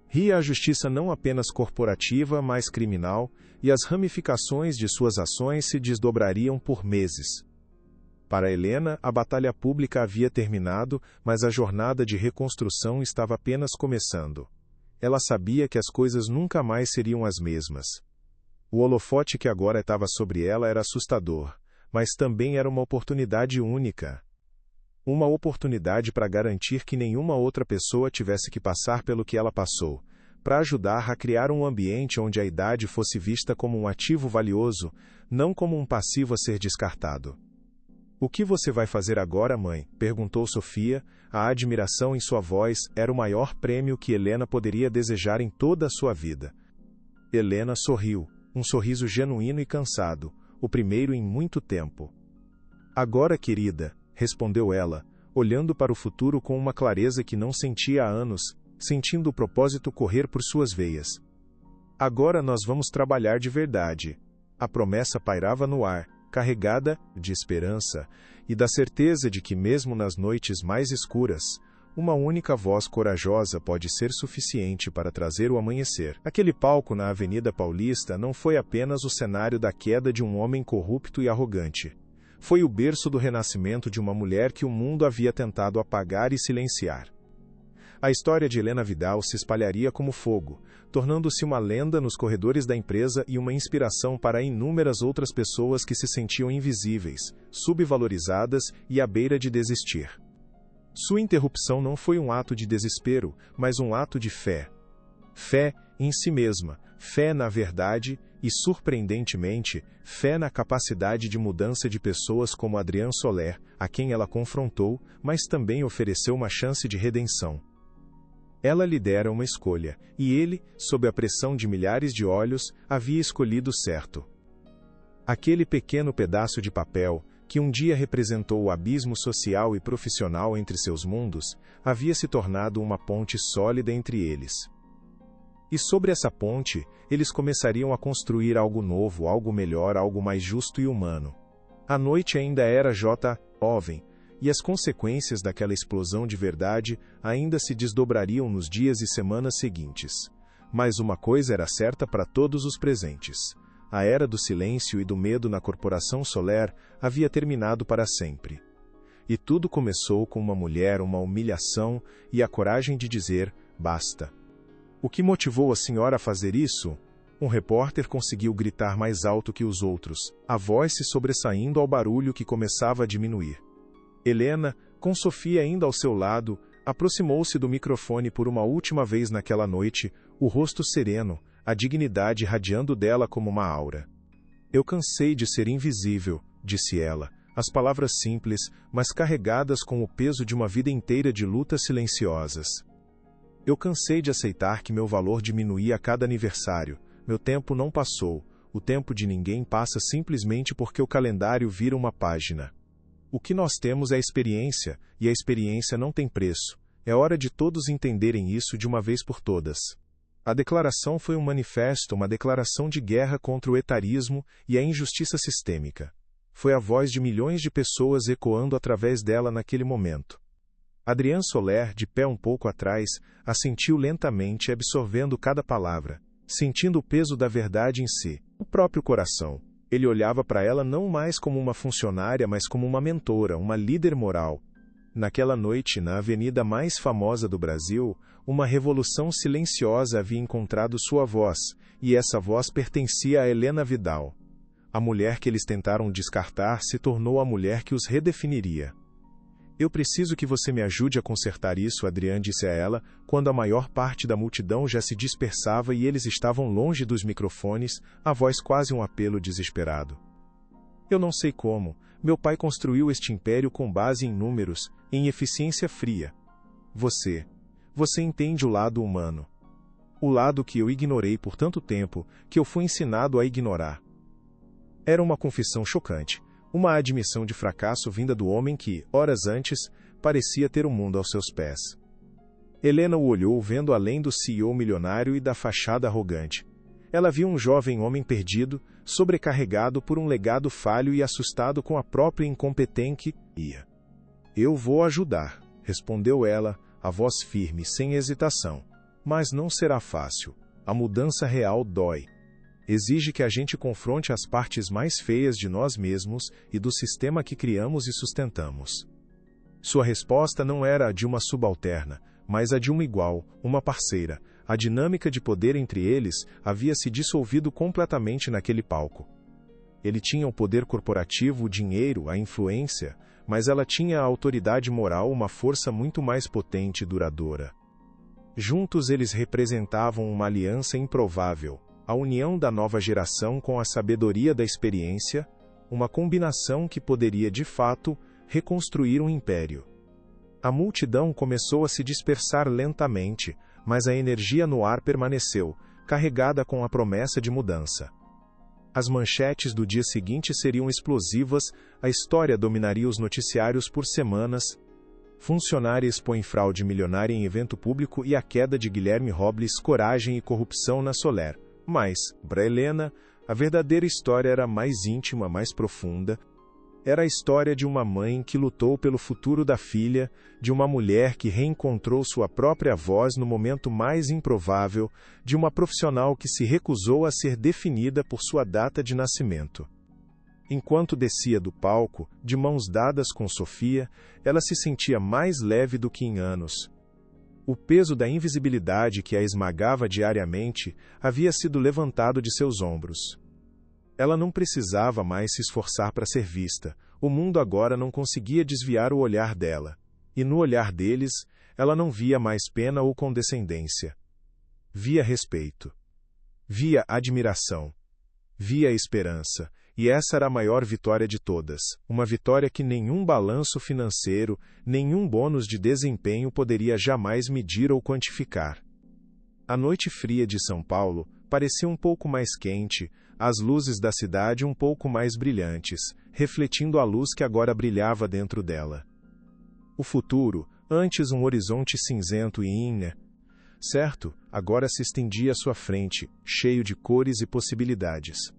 ria a justiça não apenas corporativa, mas criminal, e as ramificações de suas ações se desdobrariam por meses. Para Helena, a batalha pública havia terminado, mas a jornada de reconstrução estava apenas começando. Ela sabia que as coisas nunca mais seriam as mesmas. O holofote que agora estava sobre ela era assustador, mas também era uma oportunidade única. Uma oportunidade para garantir que nenhuma outra pessoa tivesse que passar pelo que ela passou, para ajudar a criar um ambiente onde a idade fosse vista como um ativo valioso, não como um passivo a ser descartado. "O que você vai fazer agora, mãe?" perguntou Sofia. A admiração em sua voz era o maior prêmio que Helena poderia desejar em toda a sua vida. Helena sorriu, um sorriso genuíno e cansado, o primeiro em muito tempo. "Agora, querida", respondeu ela, olhando para o futuro com uma clareza que não sentia há anos, sentindo o propósito correr por suas veias. "Agora nós vamos trabalhar de verdade." A promessa pairava no ar, carregada de esperança e da certeza de que mesmo nas noites mais escuras, uma única voz corajosa pode ser suficiente para trazer o amanhecer. Aquele palco na Avenida Paulista não foi apenas o cenário da queda de um homem corrupto e arrogante. Foi o berço do renascimento de uma mulher que o mundo havia tentado apagar e silenciar. A história de Helena Vidal se espalharia como fogo, tornando-se uma lenda nos corredores da empresa e uma inspiração para inúmeras outras pessoas que se sentiam invisíveis, subvalorizadas e à beira de desistir. Sua interrupção não foi um ato de desespero, mas um ato de fé. Fé em si mesma, fé na verdade e, surpreendentemente, fé na capacidade de mudança de pessoas como Adrián Soler, a quem ela confrontou, mas também ofereceu uma chance de redenção. Ela lhe dera uma escolha, e ele, sob a pressão de milhares de olhos, havia escolhido certo. Aquele pequeno pedaço de papel, que um dia representou o abismo social e profissional entre seus mundos, havia se tornado uma ponte sólida entre eles. E sobre essa ponte, eles começariam a construir algo novo, algo melhor, algo mais justo e humano. A noite ainda era jovem, e as consequências daquela explosão de verdade ainda se desdobrariam nos dias e semanas seguintes. Mas uma coisa era certa para todos os presentes. A era do silêncio e do medo na Corporação Soler havia terminado para sempre. E tudo começou com uma mulher, uma humilhação e a coragem de dizer, basta. "O que motivou a senhora a fazer isso?" Um repórter conseguiu gritar mais alto que os outros, a voz se sobressaindo ao barulho que começava a diminuir. Helena, com Sofia ainda ao seu lado, aproximou-se do microfone por uma última vez naquela noite, o rosto sereno, a dignidade irradiando dela como uma aura. "Eu cansei de ser invisível", disse ela, as palavras simples, mas carregadas com o peso de uma vida inteira de lutas silenciosas. "Eu cansei de aceitar que meu valor diminuía a cada aniversário. Meu tempo não passou. O tempo de ninguém passa simplesmente porque o calendário vira uma página. O que nós temos é a experiência, e a experiência não tem preço. É hora de todos entenderem isso de uma vez por todas." A declaração foi um manifesto, uma declaração de guerra contra o etarismo e a injustiça sistêmica. Foi a voz de milhões de pessoas ecoando através dela naquele momento. Adrian Soler, de pé um pouco atrás, assentiu lentamente, absorvendo cada palavra, sentindo o peso da verdade em si, o próprio coração. Ele olhava para ela não mais como uma funcionária, mas como uma mentora, uma líder moral. Naquela noite, na avenida mais famosa do Brasil, uma revolução silenciosa havia encontrado sua voz, e essa voz pertencia a Helena Vidal. A mulher que eles tentaram descartar se tornou a mulher que os redefiniria. Eu preciso que você me ajude a consertar isso, Adrian disse a ela, quando a maior parte da multidão já se dispersava e eles estavam longe dos microfones, a voz quase um apelo desesperado. Eu não sei como. Meu pai construiu este império com base em números, em eficiência fria. Você entende o lado humano. O lado que eu ignorei por tanto tempo, que eu fui ensinado a ignorar. Era uma confissão chocante, uma admissão de fracasso vinda do homem que, horas antes, parecia ter o mundo aos seus pés. Helena o olhou vendo além do CEO milionário e da fachada arrogante. Ela viu um jovem homem perdido, sobrecarregado por um legado falho e assustado com a própria incompetência. Eu vou ajudar, respondeu ela, a voz firme, sem hesitação. Mas não será fácil. A mudança real dói. Exige que a gente confronte as partes mais feias de nós mesmos e do sistema que criamos e sustentamos. Sua resposta não era a de uma subalterna, mas a de uma igual, uma parceira. A dinâmica de poder entre eles havia se dissolvido completamente naquele palco. Ele tinha o poder corporativo, o dinheiro, a influência, mas ela tinha a autoridade moral, uma força muito mais potente e duradoura. Juntos eles representavam uma aliança improvável, a união da nova geração com a sabedoria da experiência, uma combinação que poderia, de fato, reconstruir um império. A multidão começou a se dispersar lentamente, mas a energia no ar permaneceu, carregada com a promessa de mudança. As manchetes do dia seguinte seriam explosivas, a história dominaria os noticiários por semanas. Funcionária expõe fraude milionária em evento público e a queda de Guilherme Robles, coragem e corrupção na Soler. Mas, para Helena, a verdadeira história era mais íntima, mais profunda. Era a história de uma mãe que lutou pelo futuro da filha, de uma mulher que reencontrou sua própria voz no momento mais improvável, de uma profissional que se recusou a ser definida por sua data de nascimento. Enquanto descia do palco, de mãos dadas com Sofia, ela se sentia mais leve do que em anos. O peso da invisibilidade que a esmagava diariamente havia sido levantado de seus ombros. Ela não precisava mais se esforçar para ser vista. O mundo agora não conseguia desviar o olhar dela. E no olhar deles, ela não via mais pena ou condescendência. Via respeito. Via admiração. Via esperança. E essa era a maior vitória de todas. Uma vitória que nenhum balanço financeiro, nenhum bônus de desempenho poderia jamais medir ou quantificar. A noite fria de São Paulo parecia um pouco mais quente, as luzes da cidade um pouco mais brilhantes, refletindo a luz que agora brilhava dentro dela. O futuro, antes um horizonte cinzento e certo, agora se estendia à sua frente, cheio de cores e possibilidades.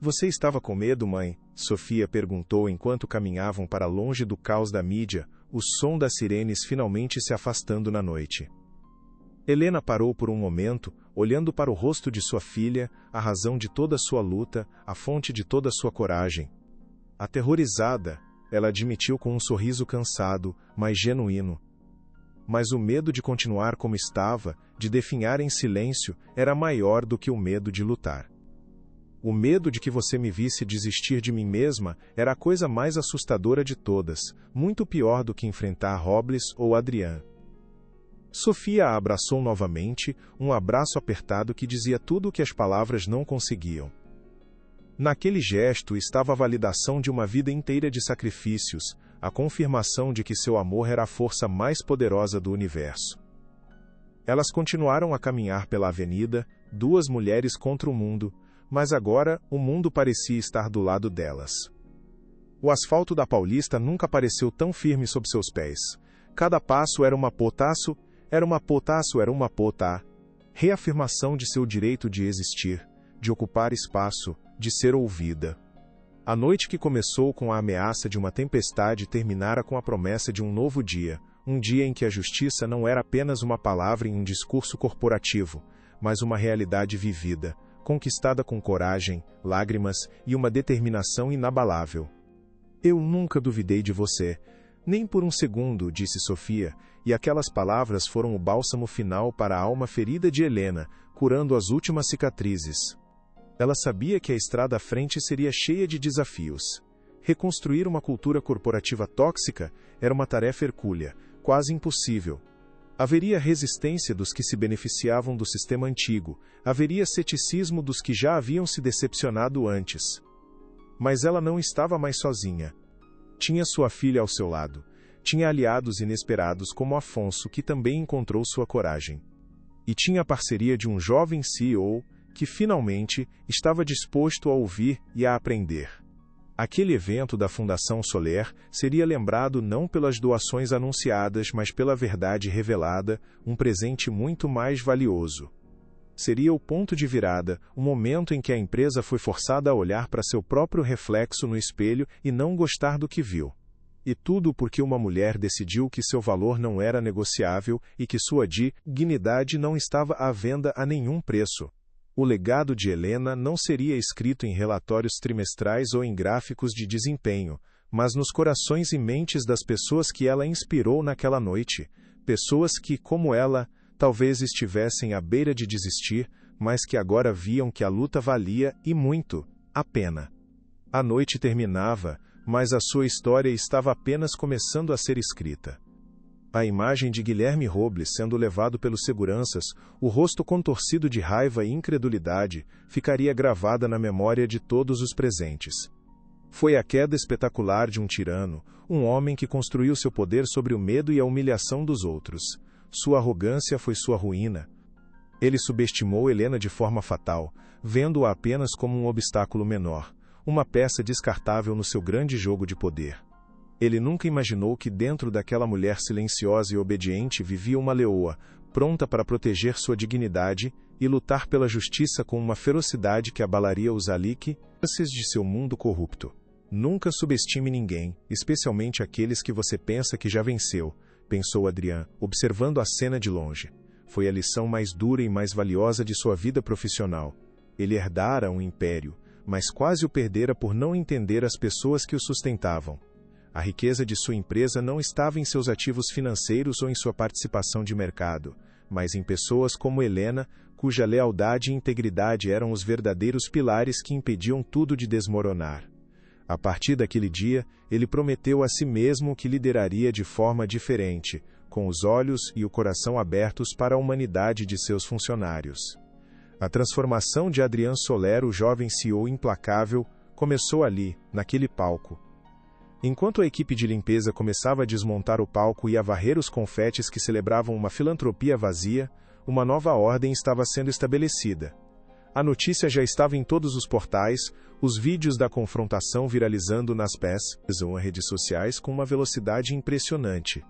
Você estava com medo, mãe? Sofia perguntou enquanto caminhavam para longe do caos da mídia, o som das sirenes finalmente se afastando na noite. Helena parou por um momento, olhando para o rosto de sua filha, a razão de toda sua luta, a fonte de toda sua coragem. Aterrorizada, ela admitiu com um sorriso cansado, mas genuíno. Mas o medo de continuar como estava, de definhar em silêncio, era maior do que o medo de lutar. O medo de que você me visse desistir de mim mesma era a coisa mais assustadora de todas, muito pior do que enfrentar Robles ou Adrian. Sofia a abraçou novamente, um abraço apertado que dizia tudo o que as palavras não conseguiam. Naquele gesto estava a validação de uma vida inteira de sacrifícios, a confirmação de que seu amor era a força mais poderosa do universo. Elas continuaram a caminhar pela avenida, duas mulheres contra o mundo, mas agora o mundo parecia estar do lado delas. O asfalto da Paulista nunca pareceu tão firme sob seus pés. Cada passo era uma potaço, era uma potá. reafirmação de seu direito de existir, de ocupar espaço, de ser ouvida. A noite que começou com a ameaça de uma tempestade terminara com a promessa de um novo dia, um dia em que a justiça não era apenas uma palavra em um discurso corporativo, mas uma realidade vivida, conquistada com coragem, lágrimas e uma determinação inabalável. Eu nunca duvidei de você, nem por um segundo, disse Sofia, e aquelas palavras foram o bálsamo final para a alma ferida de Helena, curando as últimas cicatrizes. Ela sabia que a estrada à frente seria cheia de desafios. Reconstruir uma cultura corporativa tóxica era uma tarefa hercúlea, quase impossível. Haveria resistência dos que se beneficiavam do sistema antigo, haveria ceticismo dos que já haviam se decepcionado antes. Mas ela não estava mais sozinha. Tinha sua filha ao seu lado. Tinha aliados inesperados como Afonso, que também encontrou sua coragem. E tinha a parceria de um jovem CEO que, finalmente, estava disposto a ouvir e a aprender. Aquele evento da Fundação Soler seria lembrado não pelas doações anunciadas, mas pela verdade revelada, um presente muito mais valioso. Seria o ponto de virada, o momento em que a empresa foi forçada a olhar para seu próprio reflexo no espelho e não gostar do que viu. E tudo porque uma mulher decidiu que seu valor não era negociável e que sua dignidade não estava à venda a nenhum preço. O legado de Helena não seria escrito em relatórios trimestrais ou em gráficos de desempenho, mas nos corações e mentes das pessoas que ela inspirou naquela noite, pessoas que, como ela, talvez estivessem à beira de desistir, mas que agora viam que a luta valia, e muito, a pena. A noite terminava, mas a sua história estava apenas começando a ser escrita. A imagem de Guilherme Robles sendo levado pelos seguranças, o rosto contorcido de raiva e incredulidade, ficaria gravada na memória de todos os presentes. Foi a queda espetacular de um tirano, um homem que construiu seu poder sobre o medo e a humilhação dos outros. Sua arrogância foi sua ruína. Ele subestimou Helena de forma fatal, vendo-a apenas como um obstáculo menor, uma peça descartável no seu grande jogo de poder. Ele nunca imaginou que dentro daquela mulher silenciosa e obediente vivia uma leoa, pronta para proteger sua dignidade e lutar pela justiça com uma ferocidade que abalaria os alicerces de seu mundo corrupto. Nunca subestime ninguém, especialmente aqueles que você pensa que já venceu, pensou Adrian, observando a cena de longe. Foi a lição mais dura e mais valiosa de sua vida profissional. Ele herdara um império, mas quase o perdera por não entender as pessoas que o sustentavam. A riqueza de sua empresa não estava em seus ativos financeiros ou em sua participação de mercado, mas em pessoas como Helena, cuja lealdade e integridade eram os verdadeiros pilares que impediam tudo de desmoronar. A partir daquele dia, ele prometeu a si mesmo que lideraria de forma diferente, com os olhos e o coração abertos para a humanidade de seus funcionários. A transformação de Adrian Soler, o jovem CEO implacável, começou ali, naquele palco. Enquanto a equipe de limpeza começava a desmontar o palco e a varrer os confetes que celebravam uma filantropia vazia, uma nova ordem estava sendo estabelecida. A notícia já estava em todos os portais, os vídeos da confrontação viralizando nas redes sociais com uma velocidade impressionante.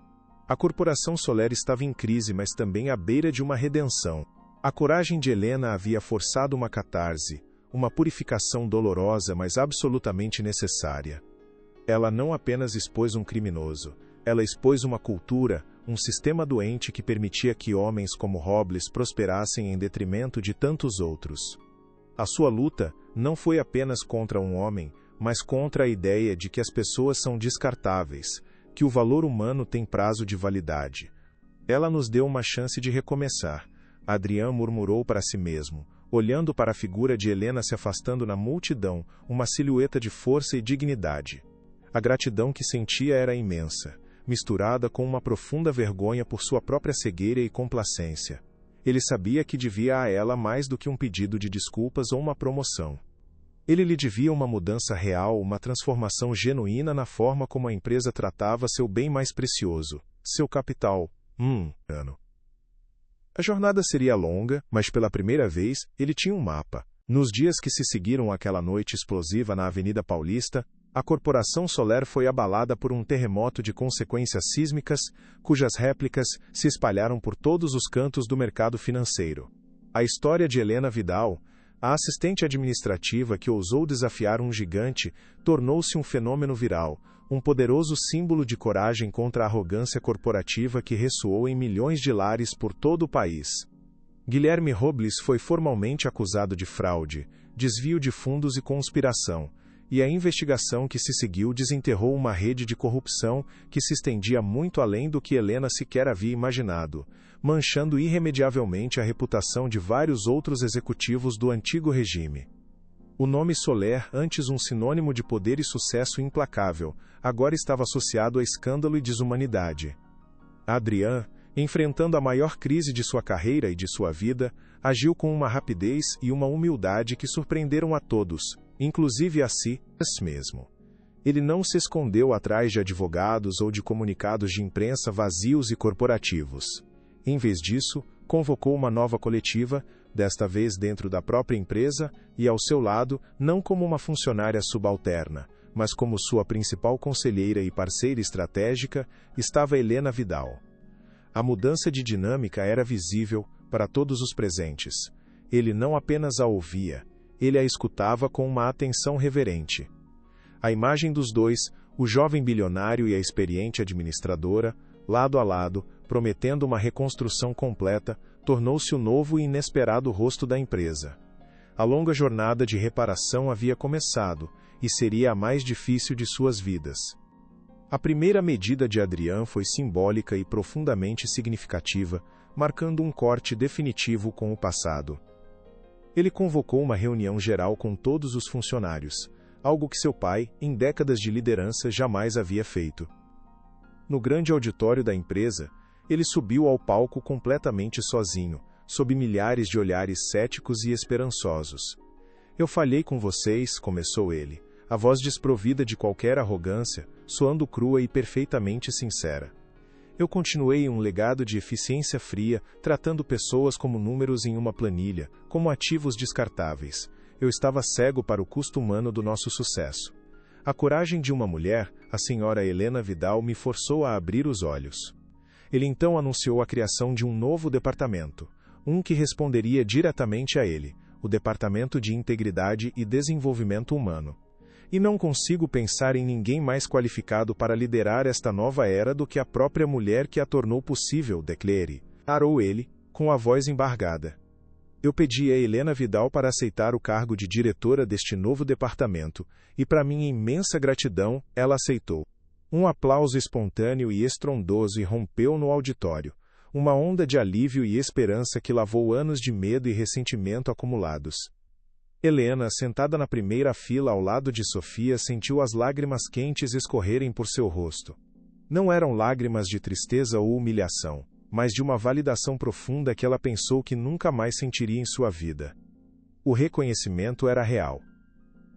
A corporação Soler estava em crise, mas também à beira de uma redenção. A coragem de Helena havia forçado uma catarse, uma purificação dolorosa, mas absolutamente necessária. Ela não apenas expôs um criminoso, ela expôs uma cultura, um sistema doente que permitia que homens como Robles prosperassem em detrimento de tantos outros. A sua luta não foi apenas contra um homem, mas contra a ideia de que as pessoas são descartáveis, que o valor humano tem prazo de validade. Ela nos deu uma chance de recomeçar, Adrian murmurou para si mesmo, olhando para a figura de Helena se afastando na multidão, uma silhueta de força e dignidade. A gratidão que sentia era imensa, misturada com uma profunda vergonha por sua própria cegueira e complacência. Ele sabia que devia a ela mais do que um pedido de desculpas ou uma promoção. Ele lhe devia uma mudança real, uma transformação genuína na forma como a empresa tratava seu bem mais precioso, seu capital, ano. A jornada seria longa, mas pela primeira vez, ele tinha um mapa. Nos dias que se seguiram àquela noite explosiva na Avenida Paulista, a corporação Soler foi abalada por um terremoto de consequências sísmicas, cujas réplicas se espalharam por todos os cantos do mercado financeiro. A história de Helena Vidal, a assistente administrativa que ousou desafiar um gigante, tornou-se um fenômeno viral, um poderoso símbolo de coragem contra a arrogância corporativa que ressoou em milhões de lares por todo o país. Guilherme Robles foi formalmente acusado de fraude, desvio de fundos e conspiração, e a investigação que se seguiu desenterrou uma rede de corrupção que se estendia muito além do que Helena sequer havia imaginado, manchando irremediavelmente a reputação de vários outros executivos do antigo regime. O nome Soler, antes um sinônimo de poder e sucesso implacável, agora estava associado a escândalo e desumanidade. Adrian, enfrentando a maior crise de sua carreira e de sua vida, agiu com uma rapidez e uma humildade que surpreenderam a todos, inclusive a si mesmo. Ele não se escondeu atrás de advogados ou de comunicados de imprensa vazios e corporativos. Em vez disso, convocou uma nova coletiva, desta vez dentro da própria empresa, e ao seu lado, não como uma funcionária subalterna, mas como sua principal conselheira e parceira estratégica, estava Helena Vidal. A mudança de dinâmica era visível para todos os presentes. Ele não apenas a ouvia, ele a escutava com uma atenção reverente. A imagem dos dois, o jovem bilionário e a experiente administradora, lado a lado, prometendo uma reconstrução completa, tornou-se o novo e inesperado rosto da empresa. A longa jornada de reparação havia começado, e seria a mais difícil de suas vidas. A primeira medida de Adrian foi simbólica e profundamente significativa, marcando um corte definitivo com o passado. Ele convocou uma reunião geral com todos os funcionários, algo que seu pai, em décadas de liderança, jamais havia feito. No grande auditório da empresa, ele subiu ao palco completamente sozinho, sob milhares de olhares céticos e esperançosos. "Eu falhei com vocês", começou ele, a voz desprovida de qualquer arrogância, soando crua e perfeitamente sincera. "Eu continuei um legado de eficiência fria, tratando pessoas como números em uma planilha, como ativos descartáveis. Eu estava cego para o custo humano do nosso sucesso. A coragem de uma mulher, a senhora Helena Vidal, me forçou a abrir os olhos." Ele então anunciou a criação de um novo departamento, um que responderia diretamente a ele, o Departamento de Integridade e Desenvolvimento Humano. "E não consigo pensar em ninguém mais qualificado para liderar esta nova era do que a própria mulher que a tornou possível", declarou ele, com a voz embargada. "Eu pedi a Helena Vidal para aceitar o cargo de diretora deste novo departamento, e para minha imensa gratidão, ela aceitou." Um aplauso espontâneo e estrondoso irrompeu no auditório, uma onda de alívio e esperança que lavou anos de medo e ressentimento acumulados. Helena, sentada na primeira fila ao lado de Sofia, sentiu as lágrimas quentes escorrerem por seu rosto. Não eram lágrimas de tristeza ou humilhação, mas de uma validação profunda que ela pensou que nunca mais sentiria em sua vida. O reconhecimento era real.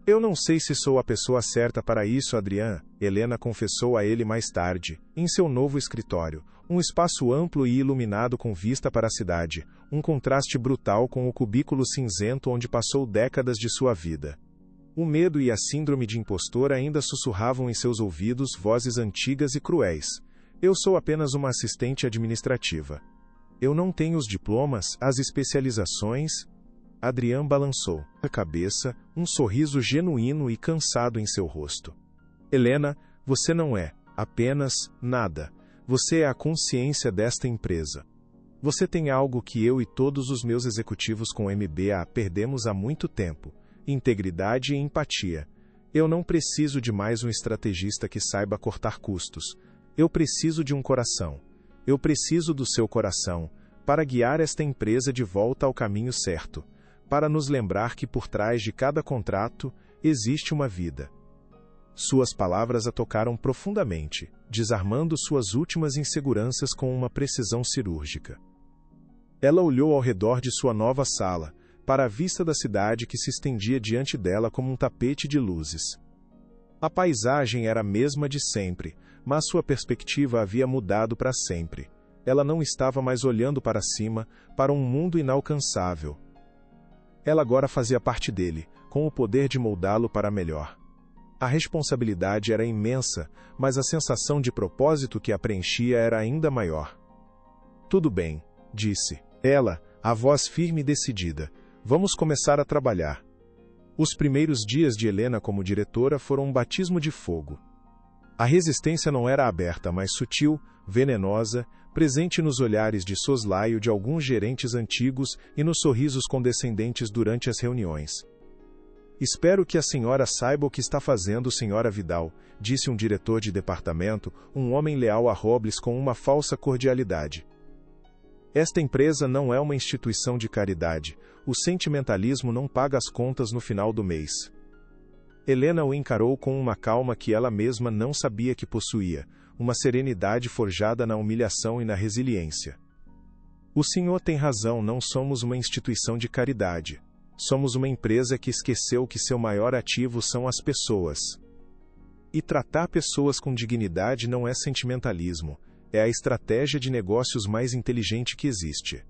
"Eu não sei se sou a pessoa certa para isso, Adrian", Helena confessou a ele mais tarde, em seu novo escritório, um espaço amplo e iluminado com vista para a cidade, um contraste brutal com o cubículo cinzento onde passou décadas de sua vida. O medo e a síndrome de impostor ainda sussurravam em seus ouvidos vozes antigas e cruéis. "Eu sou apenas uma assistente administrativa. Eu não tenho os diplomas, as especializações." Adrian balançou a cabeça, um sorriso genuíno e cansado em seu rosto. "Helena, você não é apenas nada. Você é a consciência desta empresa. Você tem algo que eu e todos os meus executivos com MBA perdemos há muito tempo: integridade e empatia. Eu não preciso de mais um estrategista que saiba cortar custos. Eu preciso de um coração. Eu preciso do seu coração, para guiar esta empresa de volta ao caminho certo, para nos lembrar que por trás de cada contrato existe uma vida." Suas palavras a tocaram profundamente, desarmando suas últimas inseguranças com uma precisão cirúrgica. Ela olhou ao redor de sua nova sala, para a vista da cidade que se estendia diante dela como um tapete de luzes. A paisagem era a mesma de sempre, mas sua perspectiva havia mudado para sempre. Ela não estava mais olhando para cima, para um mundo inalcançável. Ela agora fazia parte dele, com o poder de moldá-lo para melhor. A responsabilidade era imensa, mas a sensação de propósito que a preenchia era ainda maior. "Tudo bem", disse ela, A voz firme e decidida. Vamos começar a trabalhar. Os primeiros dias de Helena como diretora foram um batismo de fogo. A resistência não era aberta, mas sutil, venenosa, presente nos olhares de soslaio de alguns gerentes antigos e nos sorrisos condescendentes durante as reuniões. Espero que a senhora saiba o que está fazendo, senhora Vidal, disse um diretor de departamento, um homem leal a Robles com uma falsa cordialidade. Esta empresa não é uma instituição de caridade. O sentimentalismo não paga as contas no final do mês. Helena o encarou com uma calma que ela mesma não sabia que possuía, uma serenidade forjada na humilhação e na resiliência. O senhor tem razão, não somos uma instituição de caridade. Somos uma empresa que esqueceu que seu maior ativo são as pessoas. E tratar pessoas com dignidade não é sentimentalismo, é a estratégia de negócios mais inteligente que existe.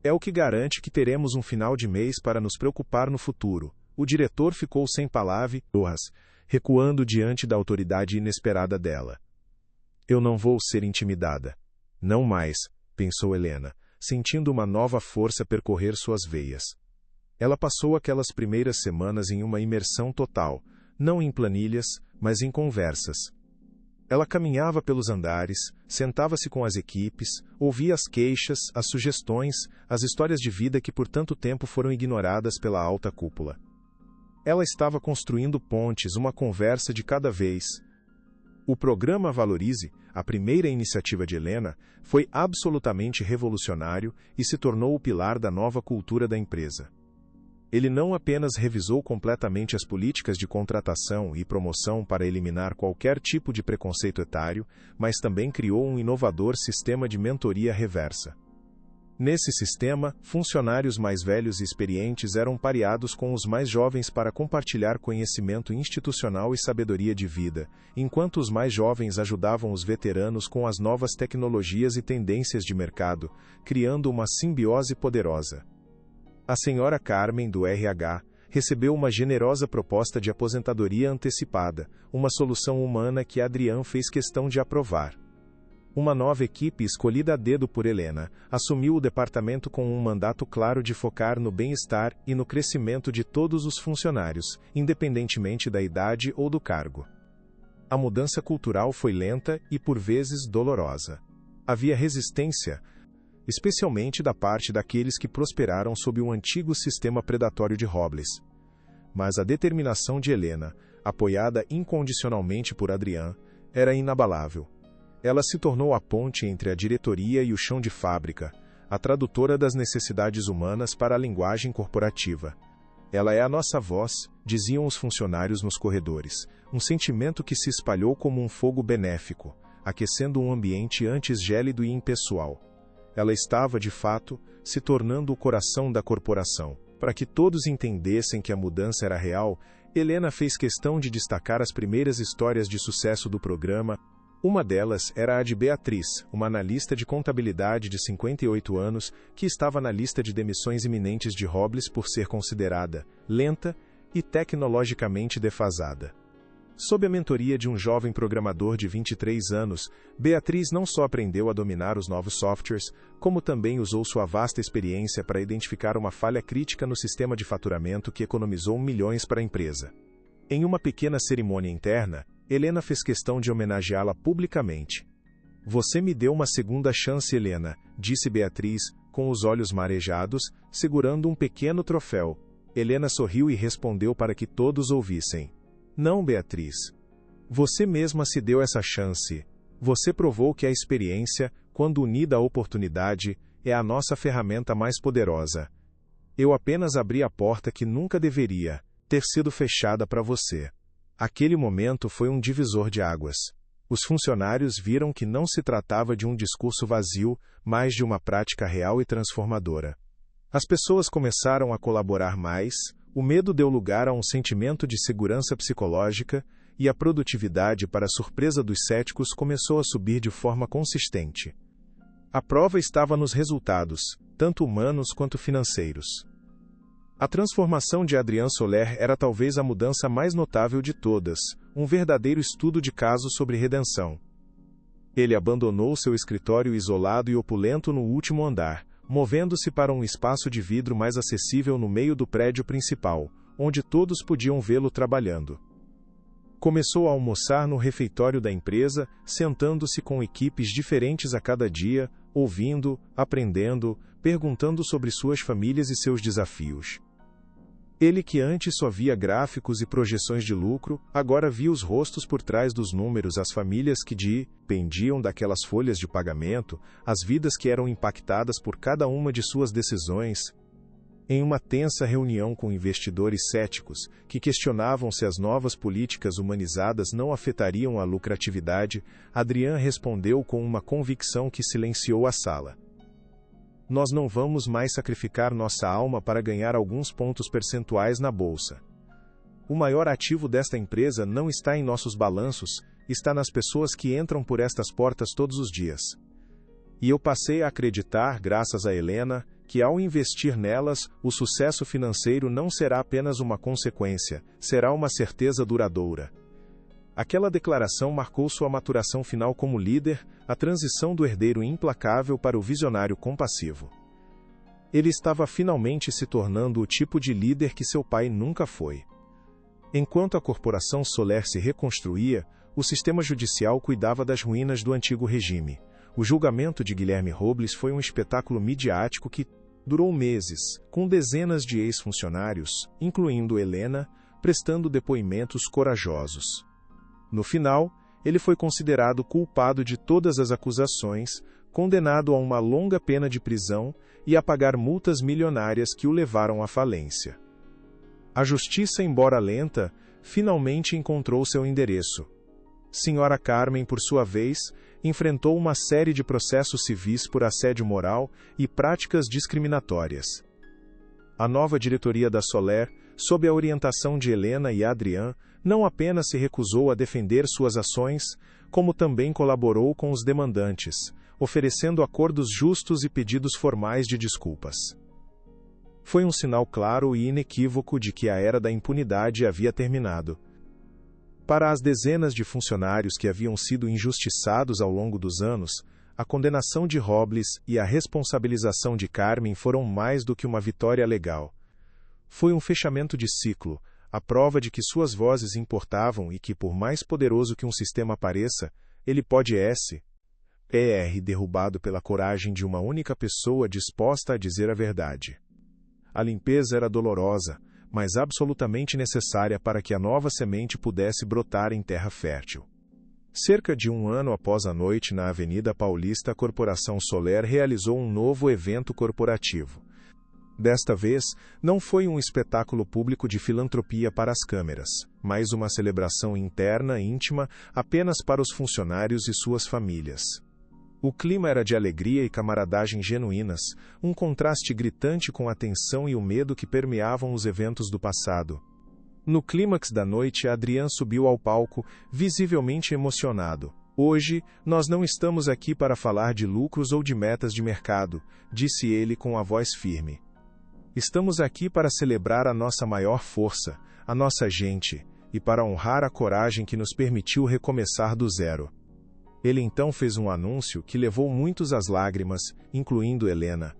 É o que garante que teremos um final de mês para nos preocupar no futuro. O diretor ficou sem palavras, recuando diante da autoridade inesperada dela. Eu não vou ser intimidada. Não mais, pensou Helena, sentindo uma nova força percorrer suas veias. Ela passou aquelas primeiras semanas em uma imersão total, não em planilhas, mas em conversas. Ela caminhava pelos andares, sentava-se com as equipes, ouvia as queixas, as sugestões, as histórias de vida que por tanto tempo foram ignoradas pela alta cúpula. Ela estava construindo pontes, uma conversa de cada vez. O programa Valorize, a primeira iniciativa de Helena, foi absolutamente revolucionário e se tornou o pilar da nova cultura da empresa. Ele não apenas revisou completamente as políticas de contratação e promoção para eliminar qualquer tipo de preconceito etário, mas também criou um inovador sistema de mentoria reversa. Nesse sistema, funcionários mais velhos e experientes eram pareados com os mais jovens para compartilhar conhecimento institucional e sabedoria de vida, enquanto os mais jovens ajudavam os veteranos com as novas tecnologias e tendências de mercado, criando uma simbiose poderosa. A senhora Carmen, do RH, recebeu uma generosa proposta de aposentadoria antecipada, uma solução humana que Adrián fez questão de aprovar. Uma nova equipe escolhida a dedo por Helena assumiu o departamento com um mandato claro de focar no bem-estar e no crescimento de todos os funcionários, independentemente da idade ou do cargo. A mudança cultural foi lenta e, por vezes, dolorosa. Havia resistência, especialmente da parte daqueles que prosperaram sob o antigo sistema predatório de Robles. Mas a determinação de Helena, apoiada incondicionalmente por Adrián, era inabalável. Ela se tornou a ponte entre a diretoria e o chão de fábrica, a tradutora das necessidades humanas para a linguagem corporativa. Ela é a nossa voz, diziam os funcionários nos corredores, um sentimento que se espalhou como um fogo benéfico, aquecendo um ambiente antes gélido e impessoal. Ela estava, de fato, se tornando o coração da corporação. Para que todos entendessem que a mudança era real, Helena fez questão de destacar as primeiras histórias de sucesso do programa. Uma delas era a de Beatriz, uma analista de contabilidade de 58 anos, que estava na lista de demissões iminentes de Robles por ser considerada lenta e tecnologicamente defasada. Sob a mentoria de um jovem programador de 23 anos, Beatriz não só aprendeu a dominar os novos softwares, como também usou sua vasta experiência para identificar uma falha crítica no sistema de faturamento que economizou milhões para a empresa. Em uma pequena cerimônia interna, Helena fez questão de homenageá-la publicamente. Você me deu uma segunda chance, Helena, disse Beatriz, com os olhos marejados, segurando um pequeno troféu. Helena sorriu e respondeu para que todos ouvissem. Não, Beatriz. Você mesma se deu essa chance. Você provou que a experiência, quando unida à oportunidade, é a nossa ferramenta mais poderosa. Eu apenas abri a porta que nunca deveria ter sido fechada para você. Aquele momento foi um divisor de águas. Os funcionários viram que não se tratava de um discurso vazio, mas de uma prática real e transformadora. As pessoas começaram a colaborar mais, o medo deu lugar a um sentimento de segurança psicológica, e a produtividade, para a surpresa dos céticos, começou a subir de forma consistente. A prova estava nos resultados, tanto humanos quanto financeiros. A transformação de Adrián Soler era talvez a mudança mais notável de todas, um verdadeiro estudo de caso sobre redenção. Ele abandonou seu escritório isolado e opulento no último andar, movendo-se para um espaço de vidro mais acessível no meio do prédio principal, onde todos podiam vê-lo trabalhando. Começou a almoçar no refeitório da empresa, sentando-se com equipes diferentes a cada dia, ouvindo, aprendendo, perguntando sobre suas famílias e seus desafios. Ele que antes só via gráficos e projeções de lucro, agora via os rostos por trás dos números, as famílias que dependiam daquelas folhas de pagamento, as vidas que eram impactadas por cada uma de suas decisões. Em uma tensa reunião com investidores céticos, que questionavam se as novas políticas humanizadas não afetariam a lucratividade, Adrian respondeu com uma convicção que silenciou a sala. Nós não vamos mais sacrificar nossa alma para ganhar alguns pontos percentuais na bolsa. O maior ativo desta empresa não está em nossos balanços, está nas pessoas que entram por estas portas todos os dias. E eu passei a acreditar, graças a Helena, que ao investir nelas, o sucesso financeiro não será apenas uma consequência, será uma certeza duradoura. Aquela declaração marcou sua maturação final como líder, a transição do herdeiro implacável para o visionário compassivo. Ele estava finalmente se tornando o tipo de líder que seu pai nunca foi. Enquanto a corporação Soler se reconstruía, o sistema judicial cuidava das ruínas do antigo regime. O julgamento de Guilherme Robles foi um espetáculo midiático que durou meses, com dezenas de ex-funcionários, incluindo Helena, prestando depoimentos corajosos. No final, ele foi considerado culpado de todas as acusações, condenado a uma longa pena de prisão e a pagar multas milionárias que o levaram à falência. A justiça, embora lenta, finalmente encontrou seu endereço. Senhora Carmen, por sua vez, enfrentou uma série de processos civis por assédio moral e práticas discriminatórias. A nova diretoria da Soler, sob a orientação de Helena e Adrian, não apenas se recusou a defender suas ações, como também colaborou com os demandantes, oferecendo acordos justos e pedidos formais de desculpas. Foi um sinal claro e inequívoco de que a era da impunidade havia terminado. Para as dezenas de funcionários que haviam sido injustiçados ao longo dos anos, a condenação de Robles e a responsabilização de Carmen foram mais do que uma vitória legal. Foi um fechamento de ciclo, a prova de que suas vozes importavam e que, por mais poderoso que um sistema pareça, ele pode ser derrubado pela coragem de uma única pessoa disposta a dizer a verdade. A limpeza era dolorosa, mas absolutamente necessária para que a nova semente pudesse brotar em terra fértil. Cerca de um ano após a noite na Avenida Paulista, a Corporação Soler realizou um novo evento corporativo. Desta vez, não foi um espetáculo público de filantropia para as câmeras, mas uma celebração interna, íntima, apenas para os funcionários e suas famílias. O clima era de alegria e camaradagem genuínas, um contraste gritante com a tensão e o medo que permeavam os eventos do passado. No clímax da noite, Adrian subiu ao palco, visivelmente emocionado. Hoje, nós não estamos aqui para falar de lucros ou de metas de mercado, disse ele com a voz firme. Estamos aqui para celebrar a nossa maior força, a nossa gente, e para honrar a coragem que nos permitiu recomeçar do zero. Ele então fez um anúncio que levou muitos às lágrimas, incluindo Helena.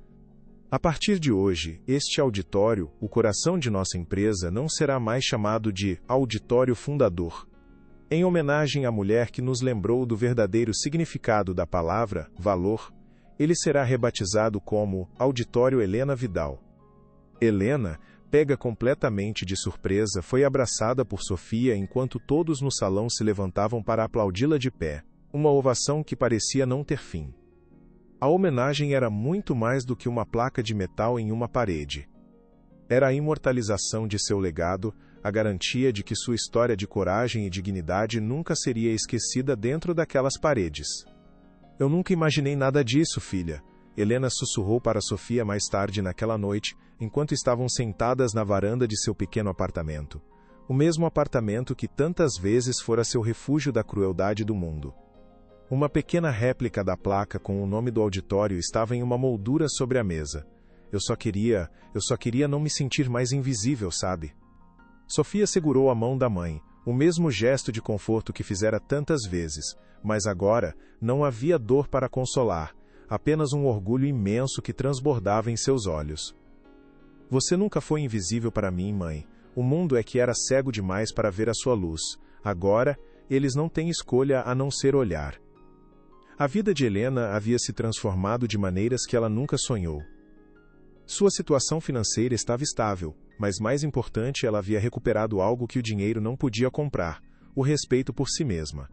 A partir de hoje, este auditório, o coração de nossa empresa, não será mais chamado de Auditório Fundador. Em homenagem à mulher que nos lembrou do verdadeiro significado da palavra, valor, ele será rebatizado como Auditório Helena Vidal. Helena, pega completamente de surpresa, foi abraçada por Sofia enquanto todos no salão se levantavam para aplaudi-la de pé, uma ovação que parecia não ter fim. A homenagem era muito mais do que uma placa de metal em uma parede. Era a imortalização de seu legado, a garantia de que sua história de coragem e dignidade nunca seria esquecida dentro daquelas paredes. Eu nunca imaginei nada disso, filha, Helena sussurrou para Sofia mais tarde naquela noite, enquanto estavam sentadas na varanda de seu pequeno apartamento. O mesmo apartamento que tantas vezes fora seu refúgio da crueldade do mundo. Uma pequena réplica da placa com o nome do auditório estava em uma moldura sobre a mesa. Eu só queria não me sentir mais invisível, sabe? Sofia segurou a mão da mãe, o mesmo gesto de conforto que fizera tantas vezes, mas agora não havia dor para consolar. apenas um orgulho imenso que transbordava em seus olhos. Você nunca foi invisível para mim, mãe. O mundo é que era cego demais para ver a sua luz. Agora, eles não têm escolha a não ser olhar. A vida de Helena havia se transformado de maneiras que ela nunca sonhou. Sua situação financeira estava estável, mas mais importante, ela havia recuperado algo que o dinheiro não podia comprar: o respeito por si mesma.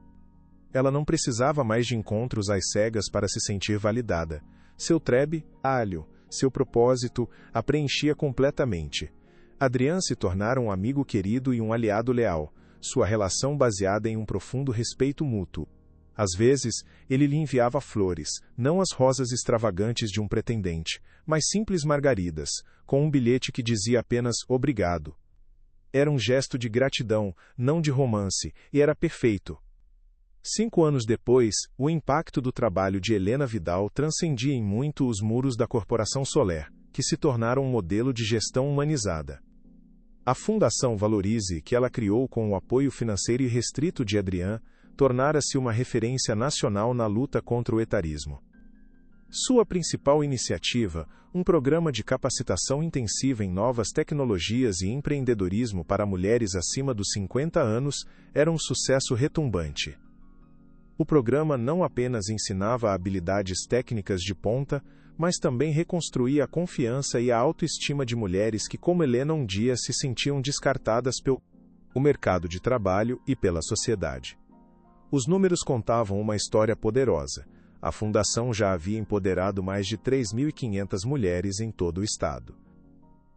Ela não precisava mais de encontros às cegas para se sentir validada. Seu trabalho, seu propósito, a preenchia completamente. Adrian se tornara um amigo querido e um aliado leal, sua relação baseada em um profundo respeito mútuo. Às vezes, ele lhe enviava flores, não as rosas extravagantes de um pretendente, mas simples margaridas, com um bilhete que dizia apenas obrigado. Era um gesto de gratidão, não de romance, e era perfeito. 5 anos depois, o impacto do trabalho de Helena Vidal transcendia em muito os muros da Corporação Soler, que se tornaram um modelo de gestão humanizada. A Fundação Valorize, que ela criou com o apoio financeiro irrestrito de Adrian, tornara-se uma referência nacional na luta contra o etarismo. Sua principal iniciativa, um programa de capacitação intensiva em novas tecnologias e empreendedorismo para mulheres acima dos 50 anos, era um sucesso retumbante. O programa não apenas ensinava habilidades técnicas de ponta, mas também reconstruía a confiança e a autoestima de mulheres que, como Helena, um dia se sentiam descartadas pelo mercado de trabalho e pela sociedade. Os números contavam uma história poderosa. A fundação já havia empoderado mais de 3.500 mulheres em todo o estado.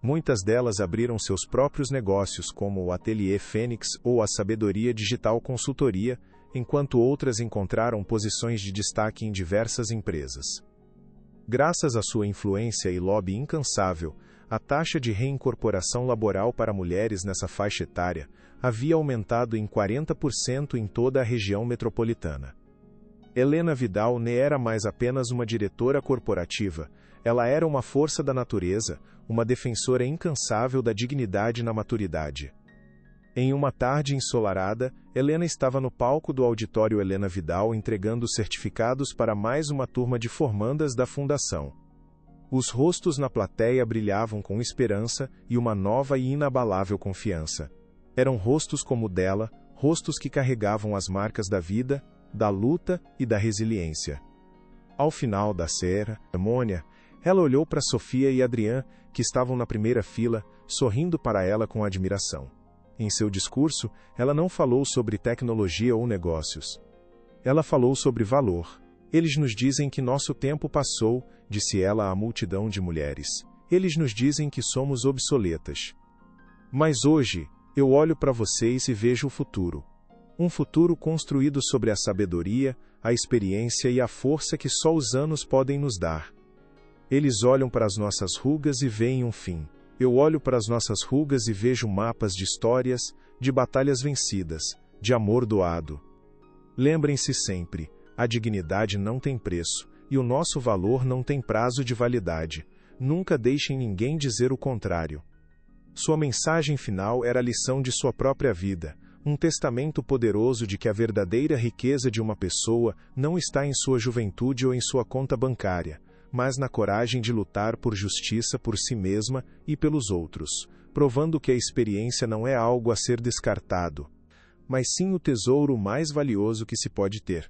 Muitas delas abriram seus próprios negócios, como o Ateliê Fênix ou a Sabedoria Digital Consultoria, enquanto outras encontraram posições de destaque em diversas empresas. Graças à sua influência e lobby incansável, a taxa de reincorporação laboral para mulheres nessa faixa etária havia aumentado em 40% em toda a região metropolitana. Helena Vidal não era mais apenas uma diretora corporativa, ela era uma força da natureza, uma defensora incansável da dignidade na maturidade. Em uma tarde ensolarada, Helena estava no palco do auditório Helena Vidal entregando certificados para mais uma turma de formandas da fundação. Os rostos na plateia brilhavam com esperança e uma nova e inabalável confiança. Eram rostos como o dela, rostos que carregavam as marcas da vida, da luta e da resiliência. Ao final da cerimônia, ela olhou para Sofia e Adrian, que estavam na primeira fila, sorrindo para ela com admiração. Em seu discurso, ela não falou sobre tecnologia ou negócios. Ela falou sobre valor. Eles nos dizem que nosso tempo passou, disse ela à multidão de mulheres. Eles nos dizem que somos obsoletas. Mas hoje, eu olho para vocês e vejo o futuro. Um futuro construído sobre a sabedoria, a experiência e a força que só os anos podem nos dar. Eles olham para as nossas rugas e veem um fim. Eu olho para as nossas rugas e vejo mapas de histórias, de batalhas vencidas, de amor doado. Lembrem-se sempre, a dignidade não tem preço, e o nosso valor não tem prazo de validade. Nunca deixem ninguém dizer o contrário. Sua mensagem final era a lição de sua própria vida, um testamento poderoso de que a verdadeira riqueza de uma pessoa não está em sua juventude ou em sua conta bancária, mas na coragem de lutar por justiça por si mesma e pelos outros, provando que a experiência não é algo a ser descartado, mas sim o tesouro mais valioso que se pode ter.